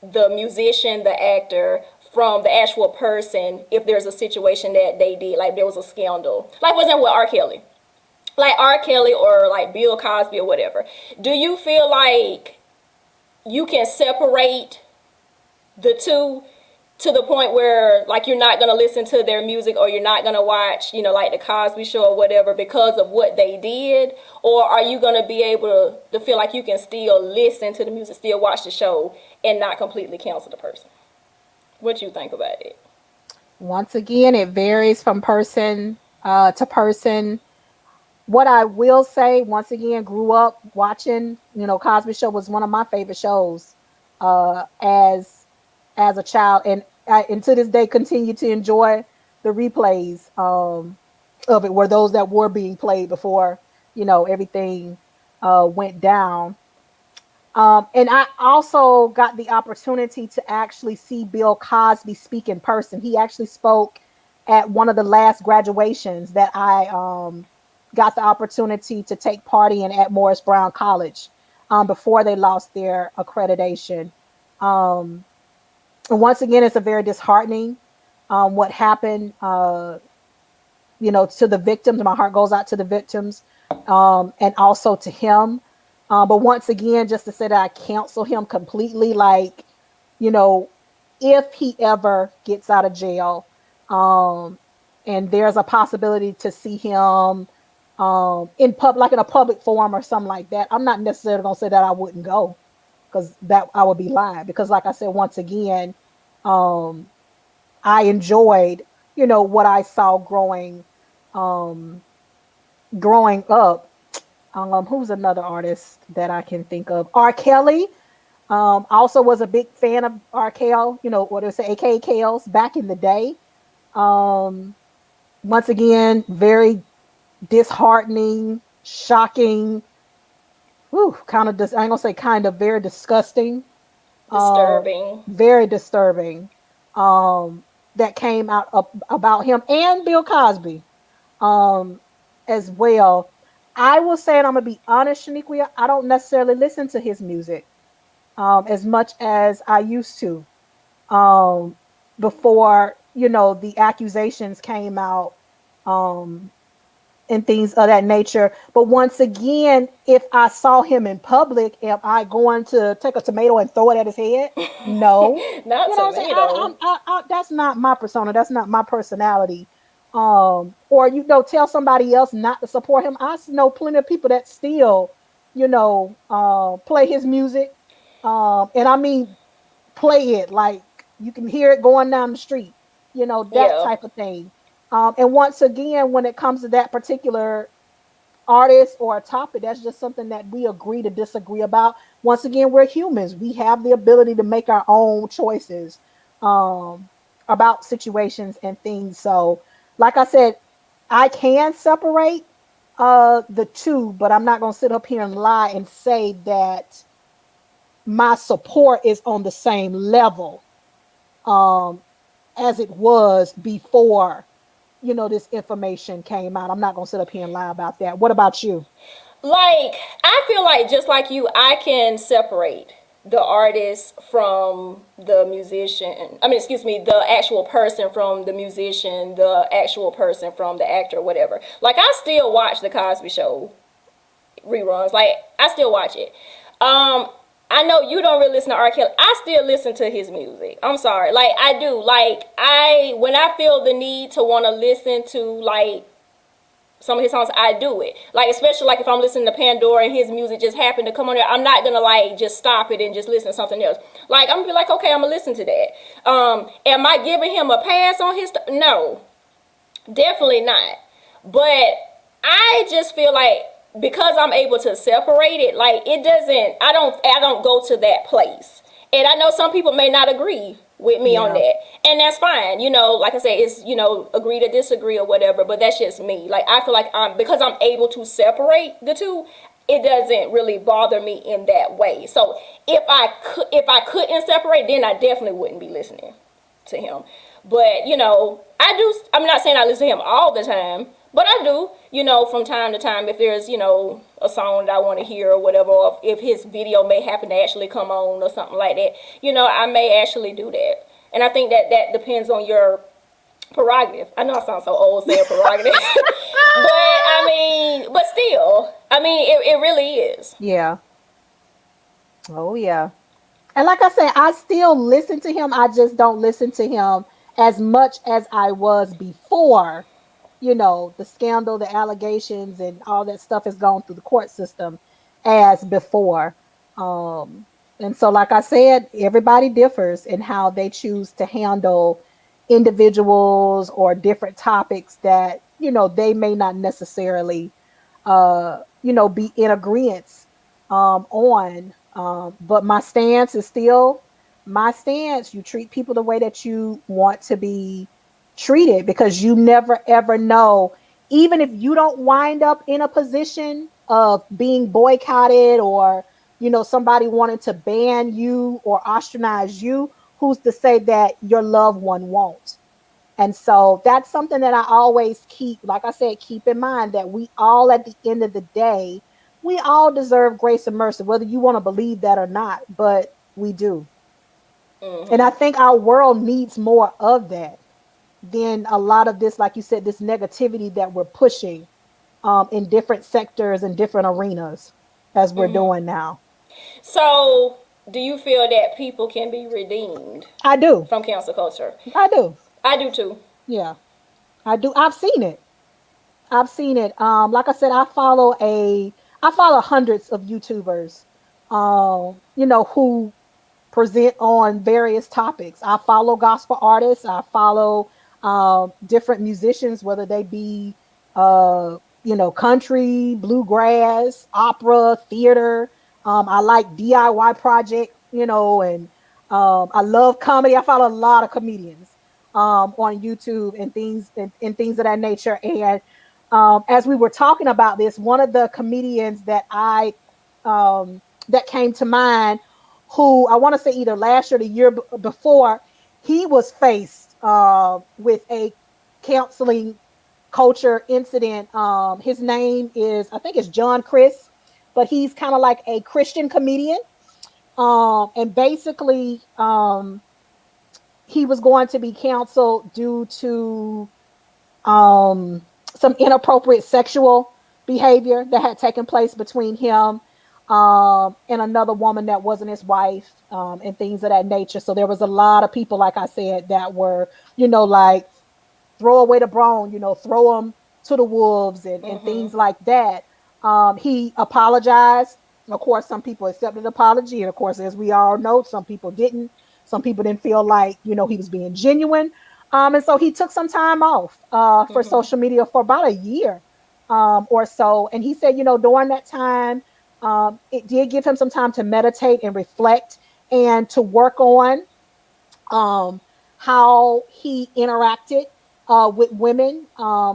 the musician, the actor, from the actual person if there's a situation that they did, like there was a scandal, like, was that with R. Kelly? Like R. Kelly or like Bill Cosby or whatever. Do you feel like you can separate the two to the point where, like, you're not going to listen to their music, or you're not going to watch, like the Cosby Show or whatever, because of what they did? Or are you going to be able to feel like you can still listen to the music, still watch the show, and not completely cancel the person? What you think about it? Once again, it varies from person to person. What I will say, once again, grew up watching, Cosby Show was one of my favorite shows as a child, and to this day continue to enjoy the replays of it, were those that were being played before, everything. went down. And I also got the opportunity to actually see Bill Cosby speak in person. He actually spoke at one of the last graduations that I got the opportunity to take part in at Morris Brown College before they lost their accreditation. Um, and once again, it's a very disheartening what happened. To the victims. My heart goes out to the victims, and also to him. But once again, just to say that I counsel him completely, like, you know, if he ever gets out of jail, um, and there's a possibility to see him in like in a public forum or something like that, I'm not necessarily gonna say that I wouldn't go, because that I would be lying. Because like I said, once again, um, I enjoyed, what I saw um, growing up. Who's another artist that I can think of? R. Kelly. Also was a big fan of R. Kelly, what do they say, AKA Kales back in the day. Um, Once again, very disheartening, shocking, kind of, I ain't gonna say kind of, very disgusting, um, Disturbing. very disturbing, um, that came out about him and Bill Cosby, um, as well. I will say, and I'm gonna be honest, Shaniqua, I don't necessarily listen to his music as much as I used to, um, before the accusations came out, um, and things of that nature. But once again, if I saw him in public, am I going to take a tomato and throw it at his head? No. Not You know what I'm saying? tomato. That's not my persona. That's not my personality. Or tell somebody else not to support him. I know plenty of people that still, play his music. And I mean, play it like you can hear it going down the street. That Yeah. type of thing. And once again, when it comes to that particular artist or a topic, that's just something that we agree to disagree about. Once again, we're humans. We have the ability to make our own choices um, about situations and things. So, like I said, I can separate the two, but I'm not going to sit up here and lie and say that my support is on the same level um, as it was before this information came out. I'm not going to sit up here and lie about that. What about you? Like, I feel like just like you, I can separate the artist from the musician. I mean, excuse me, the actual person from the musician, the actual person from the actor, whatever. Like, I still watch the Cosby Show reruns. Like, I still watch it. Um, I know you don't really listen to R. Kelly. I still listen to his music. I'm sorry. Like, I do. Like, when I feel the need to want to listen to, like, some of his songs, I do it. Like, especially like if I'm listening to Pandora and his music just happened to come on there, I'm not gonna like just stop it and just listen to something else. Like, I'm gonna be like, okay, I'm gonna listen to that. Am I giving him a pass on his no, definitely not. But I just feel like because I'm able to separate it, like it doesn't. I don't go to that place. And I know some people may not agree with me on Yeah. that, and that's fine. Like I said, it's agree to disagree or whatever. But that's just me. Like I feel like because I'm able to separate the two, it doesn't really bother me in that way. So if I couldn't separate, then I definitely wouldn't be listening to him. But I do. I'm not saying I listen to him all the time, but I do. From time to time, if there's a song that I want to hear or whatever, or if his video may happen to actually come on or something like that, I may actually do that. And I think that depends on your prerogative. I know I sound so old saying prerogative, but but still, it really is. Yeah. Oh, yeah. And like I said, I still listen to him. I just don't listen to him as much as I was before, the scandal, the allegations, and all that stuff has gone through the court system as before. Um, and so, like I said, everybody differs in how they choose to handle individuals or different topics that, they may not necessarily, be in agreement on. But my stance is still my stance. You treat people the way that you want to be treated, because you never ever know. Even if you don't wind up in a position of being boycotted, or somebody wanted to ban you or ostracize you, who's to say that your loved one won't? And so that's something that I always keep, like I said, keep in mind, that we all, at the end of the day, we all deserve grace and mercy, whether you want to believe that or not, but we do. And I Mm-hmm. think our world needs more of that than a lot of this, like you said, this negativity that we're pushing in different sectors and different arenas as we're Mm-hmm. doing now. So, do you feel that people can be redeemed I do. from cancel culture? I do. I do too. Yeah, I do. I've seen it. I've seen it. Like I said, I follow hundreds of YouTubers, who present on various topics. I follow gospel artists. I follow different musicians, whether they be country, bluegrass, opera, theater. I like DIY project, and I love comedy. I follow a lot of comedians on YouTube and things of that nature. And as we were talking about this, one of the comedians um, that came to mind, who I want to say either last year or the year before, he was faced with a counseling culture incident. His name is, I think it's John Chris, but he's kind of like a Christian comedian. And basically, he was going to be counseled due to um, some inappropriate sexual behavior that had taken place between him and another woman that wasn't his wife, and things of that nature. So there was a lot of people, like I said, that were, like, throw away the brawn, throw them to the wolves, and Mm-hmm. things like that. He apologized. Of course, some people accepted the apology, and of course, as we all know, some people didn't. Some people didn't feel like he was being genuine, and so he took some time off for Mm-hmm. social media for about a year or so. And he said, during that time, it did give him some time to meditate and reflect and to work on um, how he interacted with women.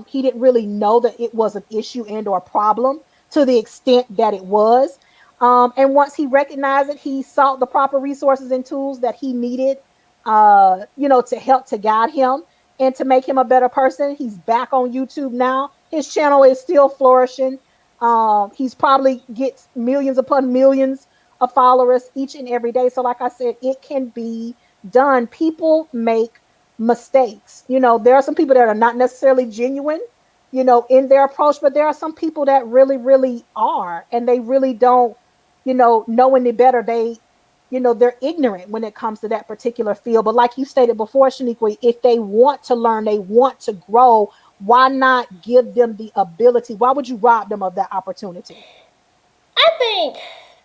He didn't really know that it was an issue and or a problem to the extent that it was. And once he recognized it, he sought the proper resources and tools that he needed, to help to guide him and to make him a better person. He's back on YouTube now. His channel is still flourishing. He's probably gets millions upon millions of followers each and every day. So, like I said, it can be done. People make mistakes. There are some people that are not necessarily genuine, in their approach, but there are some people that really, really are, and they really don't, know any better. They're ignorant when it comes to that particular field. But like you stated before, Shaniqua, if they want to learn, they want to grow, why not give them the ability? Why would you rob them of that opportunity? I think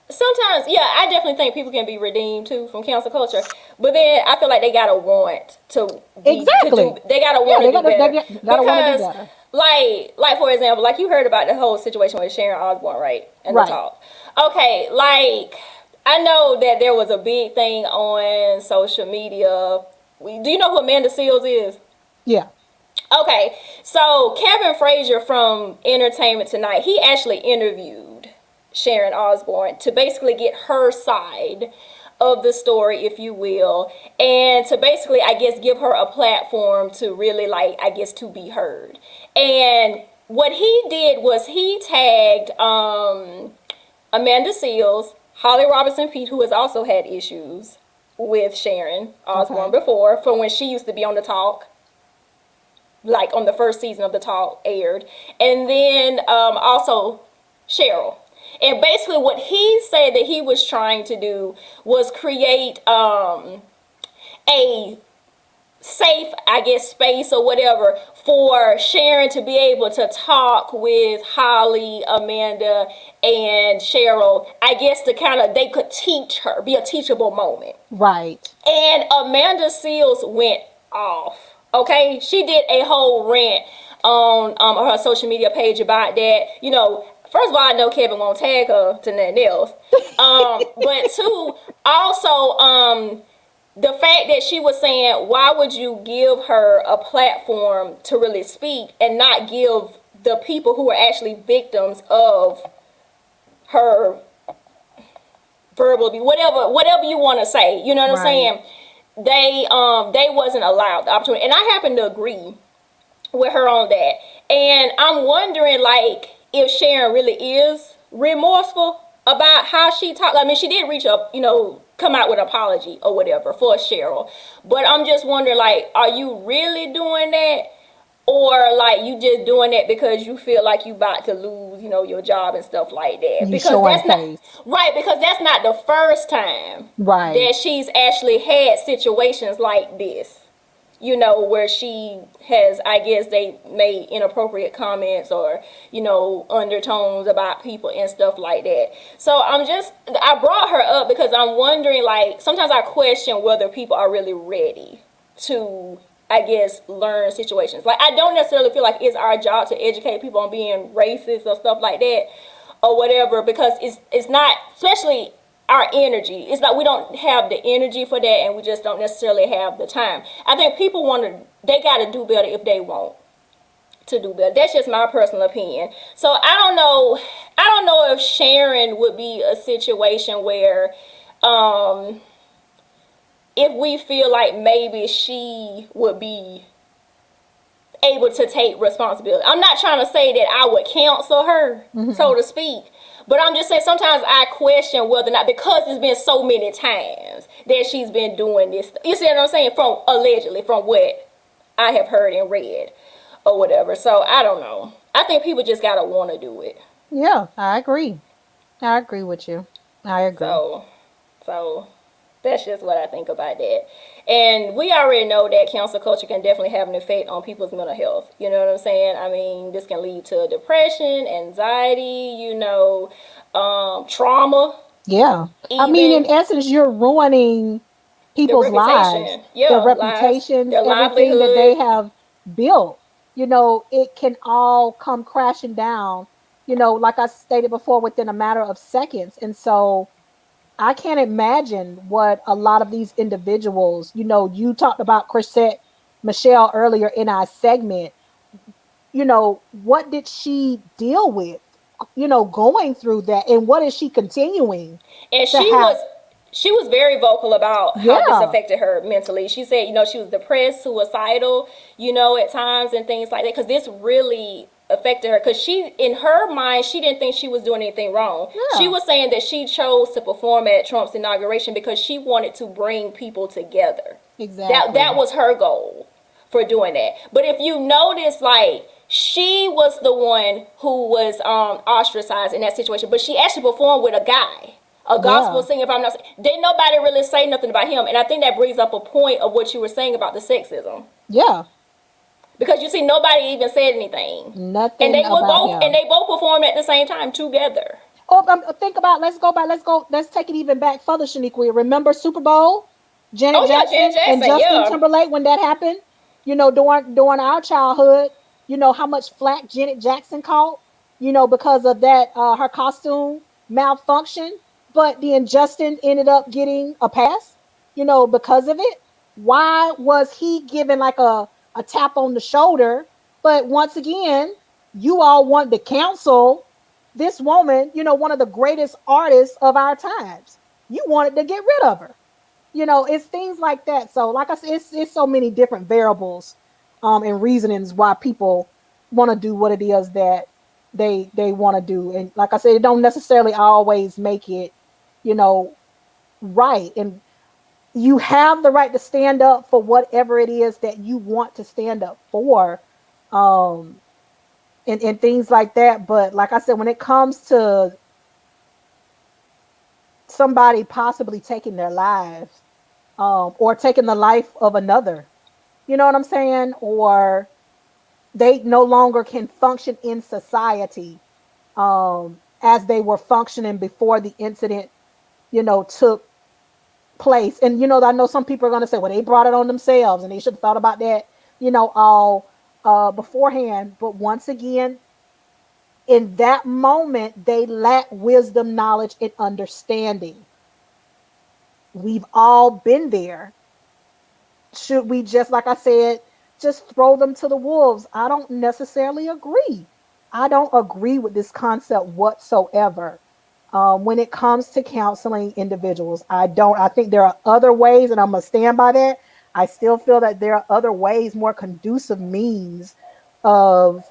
sometimes, yeah, I definitely think people can be redeemed too from cancel culture. But then I feel like they gotta want to be to do. Exactly. They gotta Yeah, want to do better they gotta want to do because, better. like for example, like you heard about the whole situation with Sharon Osbourne, right? And the Right. talk. Okay, like I know that there was a big thing on social media. Do you know who Amanda Seals is? Yeah. Okay, so Kevin Frazier from Entertainment Tonight, he actually interviewed Sharon Osbourne to basically get her side of the story, if you will, and to basically, I guess, give her a platform to really, like, I guess, to be heard. And what he did was he tagged Amanda Seals, Holly Robinson Pete, who has also had issues with Sharon Osbourne Okay. before, from when she used to be on the talk, like on the first season of the talk aired, and then also Cheryl. And basically, what he said that he was trying to do was create a safe, I guess, space or whatever for Sharon to be able to talk with Holly, Amanda, and Cheryl. I guess to kind of they could teach her, be a teachable moment. Right. And Amanda Seals went off. Okay, she did a whole rant on her social media page about that. First of all, I know Kevin won't tag her to nothing else. But two, also, the fact that she was saying, why would you give her a platform to really speak and not give the people who are actually victims of her verbal abuse, whatever you want to say. You know what I'm Right. saying? They wasn't allowed the opportunity, and I happen to agree with her on that. And I'm wondering, like, if Sharon really is remorseful about how she talked. I mean, she did reach up, come out with an apology or whatever for Cheryl. But I'm just wondering, like, are you really doing that? Or like you just doing that because you feel like you about to lose, your job and stuff like that. You Because showing that's not face. right, because that's not the first time Right. that she's actually had situations like this, where she has, I guess, they made inappropriate comments or, undertones about people and stuff like that. So I brought her up because I'm wondering, like, sometimes I question whether people are really ready to, I guess, learn situations. Like, I don't necessarily feel like it's our job to educate people on being racist or stuff like that or whatever, because it's not, especially our energy. It's like we don't have the energy for that, and we just don't necessarily have the time. I think people they got to do better if they want to do better. That's just my personal opinion. So I don't know. I don't know if Sharon would be a situation where, um, if we feel like maybe she would be able to take responsibility. I'm not trying to say that I would counsel her, Hmm. so to speak, but I'm just saying sometimes I question whether or not, because it's been so many times that she's been doing this. You see what I'm saying? From allegedly, from what I have heard and read or whatever. So I don't know. I think people just gotta want to do it. Yeah, I agree. I agree with you. I agree. So, so that's just what I think about that. And we already know that cancel culture can definitely have an effect on people's mental health. You know what I'm saying? I mean, this can lead to depression, anxiety, trauma, Yeah. I mean, in even essence, you're ruining their people's lives, reputation. their Yeah, lives, reputations, their everything that livelihood. they have built. It can all come crashing down, like I stated before, within a matter of seconds. And so I can't imagine what a lot of these individuals, you talked about Chrisette Michelle earlier in our segment. What did she deal with, going through that? And what is she continuing And to have? she was very vocal about how this Yeah, affected her mentally. She said, she was depressed, suicidal, at times and things like that, because this really affected her, because she, in her mind, she didn't think she was doing anything wrong. She yeah, was saying that she chose to perform at Trump's inauguration because she wanted to bring people together. That exactly. was her goal for doing that. But if you notice, like, she was the one who was ostracized in that situation, but she actually performed with a guy, a gospel Yeah, singer. If I'm not, didn't nobody really say nothing about him, and I think that brings up a point of what you were saying about the sexism, yeah. because you see nobody even said anything, and Nothing about him. they both performed at the same time together. Oh, think about. Let's go back. Let's go. Let's take it even back further, Shaniqua. Remember Super Bowl, Janet Oh yeah, Janet Jackson and Jackson, Justin yeah. Timberlake when that happened. During our childhood. How much flack Janet Jackson caught. Because of that, her costume malfunction. But then Justin ended up getting a pass. Because of it. Why was he given like a tap on the shoulder? But once again, you all want to counsel this woman, one of the greatest artists of our times. You wanted to get rid of her. It's things like that. So, like I said, it's so many different variables, and reasonings why people want to do what it is that they want to do. And like I said, it don't necessarily always make it, you know, right. And you have the right to stand up for whatever it is that you want to stand up for. Um, and things like that. But like I said, when it comes to somebody possibly taking their lives, or taking the life of another, you know what I'm saying? Or they no longer can function in society, as they were functioning before the incident, took place. And, I know some people are going to say, well, they brought it on themselves and they should have thought about that, all beforehand. But once again, in that moment, they lack wisdom, knowledge, and understanding. We've all been there. Should we just, like I said, just throw them to the wolves? I don't necessarily agree. I don't agree with this concept whatsoever. When it comes to counseling individuals, I think there are other ways, and I'm going to stand by that. I still feel that there are other ways, more conducive means of,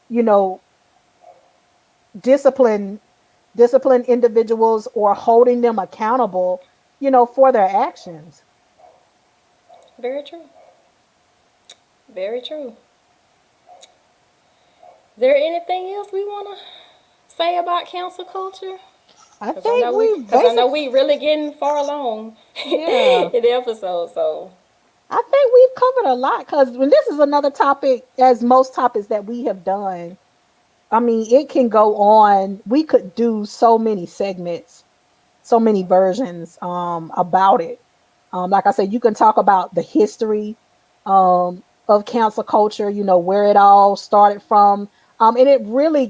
you know, discipline, discipline individuals or holding them accountable, for their actions. Very true. Very true. Is there anything else we want to say about cancel culture? I Cause I think know we, we cause I know basically, we really getting far along yeah, in the episode. So I think we've covered a lot because when this is another topic, as most topics that we have done, I mean, it can go on. We could do so many segments, so many versions about it. Like I said, you can talk about the history of cancel culture, where it all started from. And it really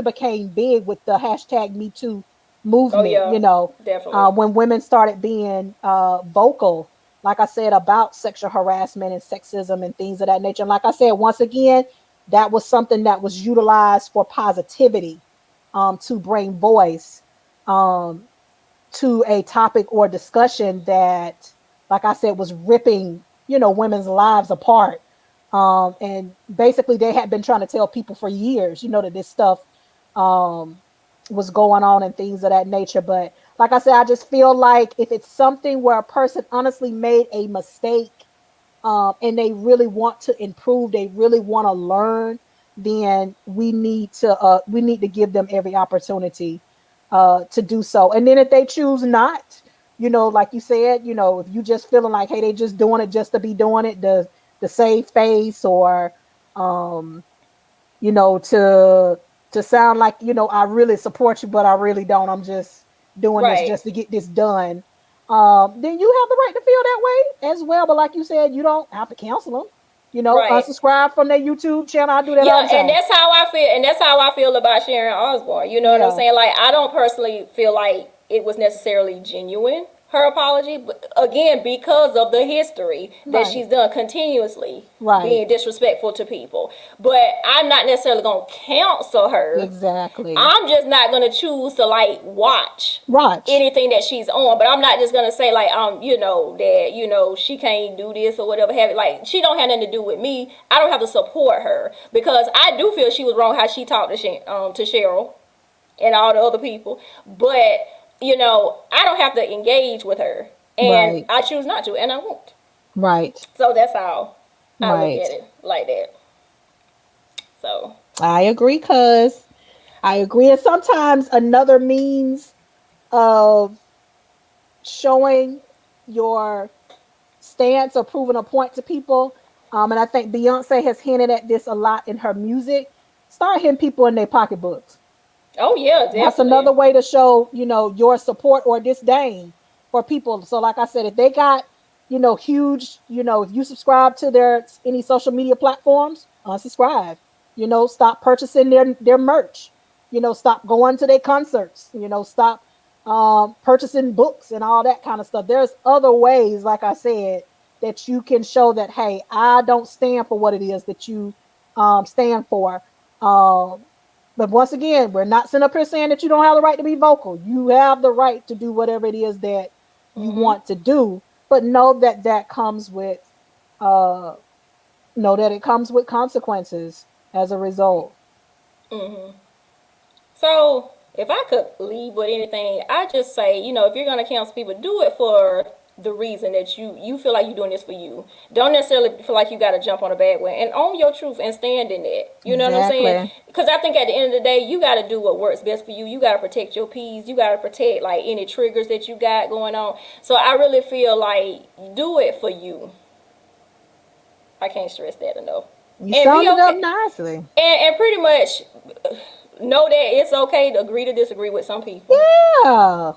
became big with the hashtag Me Too oh movement, yeah, definitely. when women started being vocal, like I said, about sexual harassment and sexism and things of that nature. And like I said, once again, that was something that was utilized for positivity, to bring voice um, to a topic or discussion that, like I said, was ripping, women's lives apart. And basically, they had been trying to tell people for years, that this stuff um, was going on and things of that nature. But like I said, I just feel like if it's something where a person honestly made a mistake, and they really want to improve, they really want to learn, then we need to give them every opportunity to do so. And then if they choose not, like you said, if you just feeling like, hey, they just doing it just to be doing it, the save face, or um, to sound like, I really support you, but I really don't. I'm just doing this Right, just to get this done. Then you have the right to feel that way as well. But like you said, you don't have to cancel them. right. Unsubscribe from their YouTube channel. I do that all Yeah, the and time. that's how I feel, and that's how I feel about Sharon Osbourne. You know what I'm Yeah. saying? Like, I don't personally feel like it was necessarily genuine, her apology, but again, because of the history that Right. she's done continuously Right. being disrespectful to people. But I'm not necessarily gonna counsel her. Exactly. I'm just not gonna choose to like watch Watch. anything that she's on, but I'm not just gonna say like that she can't do this or whatever have it. Like, she don't have nothing to do with me. I don't have to support her because I do feel she was wrong how she talked to Cheryl and all the other people. But I don't have to engage with her, and Right. I choose not to, and I won't. Right. So that's how I look Right. at it, like that. So I agree, cuz I agree. And sometimes another means of showing your stance or proving a point to people. And I think Beyonce has hinted at this a lot in her music. Start hitting people in their pocketbooks. oh yeah, That's definitely. another way to show, your support or disdain for people. So, like I said, if they got, huge, if you subscribe to their any social media platforms, unsubscribe. Stop purchasing their merch. Stop going to their concerts. Stop purchasing books and all that kind of stuff. There's other ways, like I said, that you can show that, hey, I don't stand for what it is that you stand for. Um, but once again, we're not sitting up here saying that you don't have the right to be vocal. You have the right to do whatever it is that you Mhm. want to do, but know that uh, it comes with consequences as a result. Mhm. So, if I could leave with anything, I just say, if you're gonna counsel people, do it for the reason that you feel like you're doing this for you. Don't necessarily feel like you got to jump on a bad one, and own your truth and stand in it. You know what I'm saying? Exactly. Because I think at the end of the day, you got to do what works best for you. You got to protect your peace. You got to protect like any triggers that you got going on. So I really feel like do it for you. I can't stress that enough. You And be summed it up okay. nicely. And pretty much know that it's okay to agree to disagree with some people Yeah.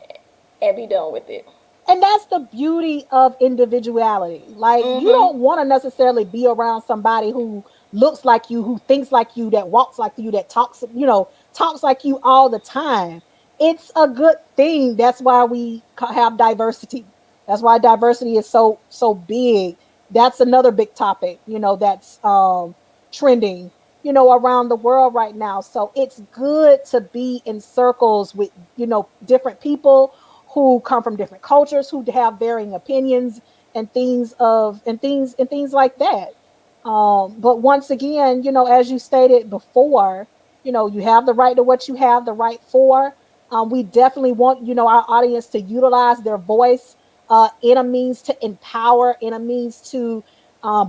and be done with it. And that's the beauty of individuality. Like, you Mm-hmm. don't want to necessarily be around somebody who looks like you, who thinks like you, that walks like you, that talks like you all the time. It's a good thing. That's why we have diversity. That's why diversity is so big. That's another big topic, that's trending. around the world right now. So it's good to be in circles with, different people who come from different cultures, who have varying opinions and things like that. But once again, as you stated before, you have the right to what you have the right for. We definitely want, our audience to utilize their voice in a means to empower, in a means to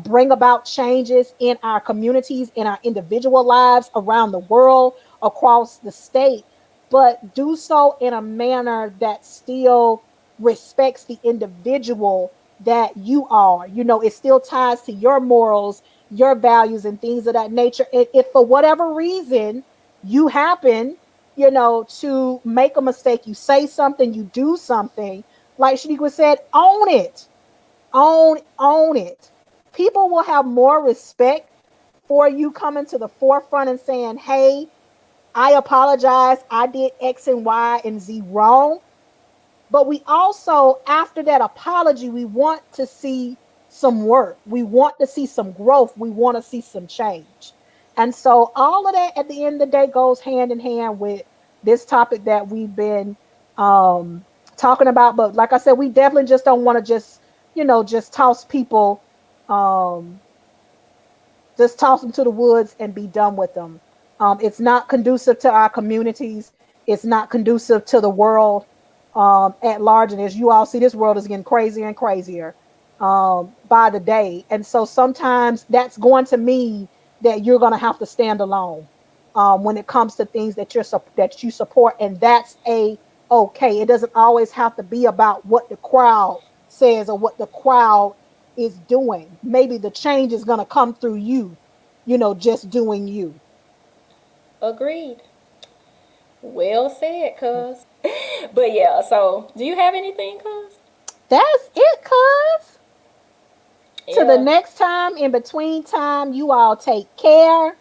bring about changes in our communities, in our individual lives around the world, across the state, but do so in a manner that still respects the individual that you are. It still ties to your morals, your values, and things of that nature. If for whatever reason you happen, to make a mistake, you say something, you do something, like Shaniqua said, own it. Own it. People will have more respect for you coming to the forefront and saying, "Hey, I apologize. I did X and Y and Z wrong." But we also, after that apology, we want to see some work. We want to see some growth. We want to see some change. And so all of that at the end of the day goes hand in hand with this topic that we've been um talking about. But like I said, we definitely just don't want to just toss people, um just toss them to the woods and be done with them. It's not conducive to our communities. It's not conducive to the world at large. And as you all see, this world is getting crazier and crazier by the day. And so sometimes that's going to mean that you're going to have to stand alone when it comes to things that you support, and that's a okay. It doesn't always have to be about what the crowd says or what the crowd is doing. Maybe the change is going to come through you, just doing you. Agreed. Well said, cuz. But yeah, so do you have anything, cuz? That's it, cuz. To the Yeah. next time, in between time, you all take care.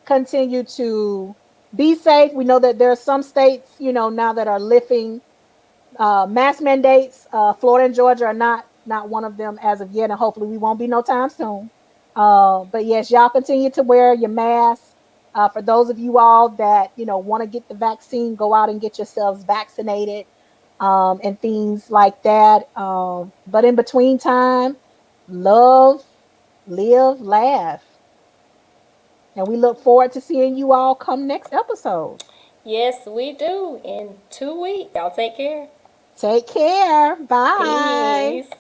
Continue to be safe. We know that there are some states, now that are lifting mask mandates. Florida and Georgia are not one of them as of yet, and hopefully we won't be no time soon. But yes, y'all continue to wear your masks. For those of you all that want to get the vaccine, go out and get yourselves vaccinated, and things like that. But in between time, love, live, laugh, and we look forward to seeing you all come next episode. Yes, we do. In 2 weeks. Y'all take care. Take care. Bye. Peace.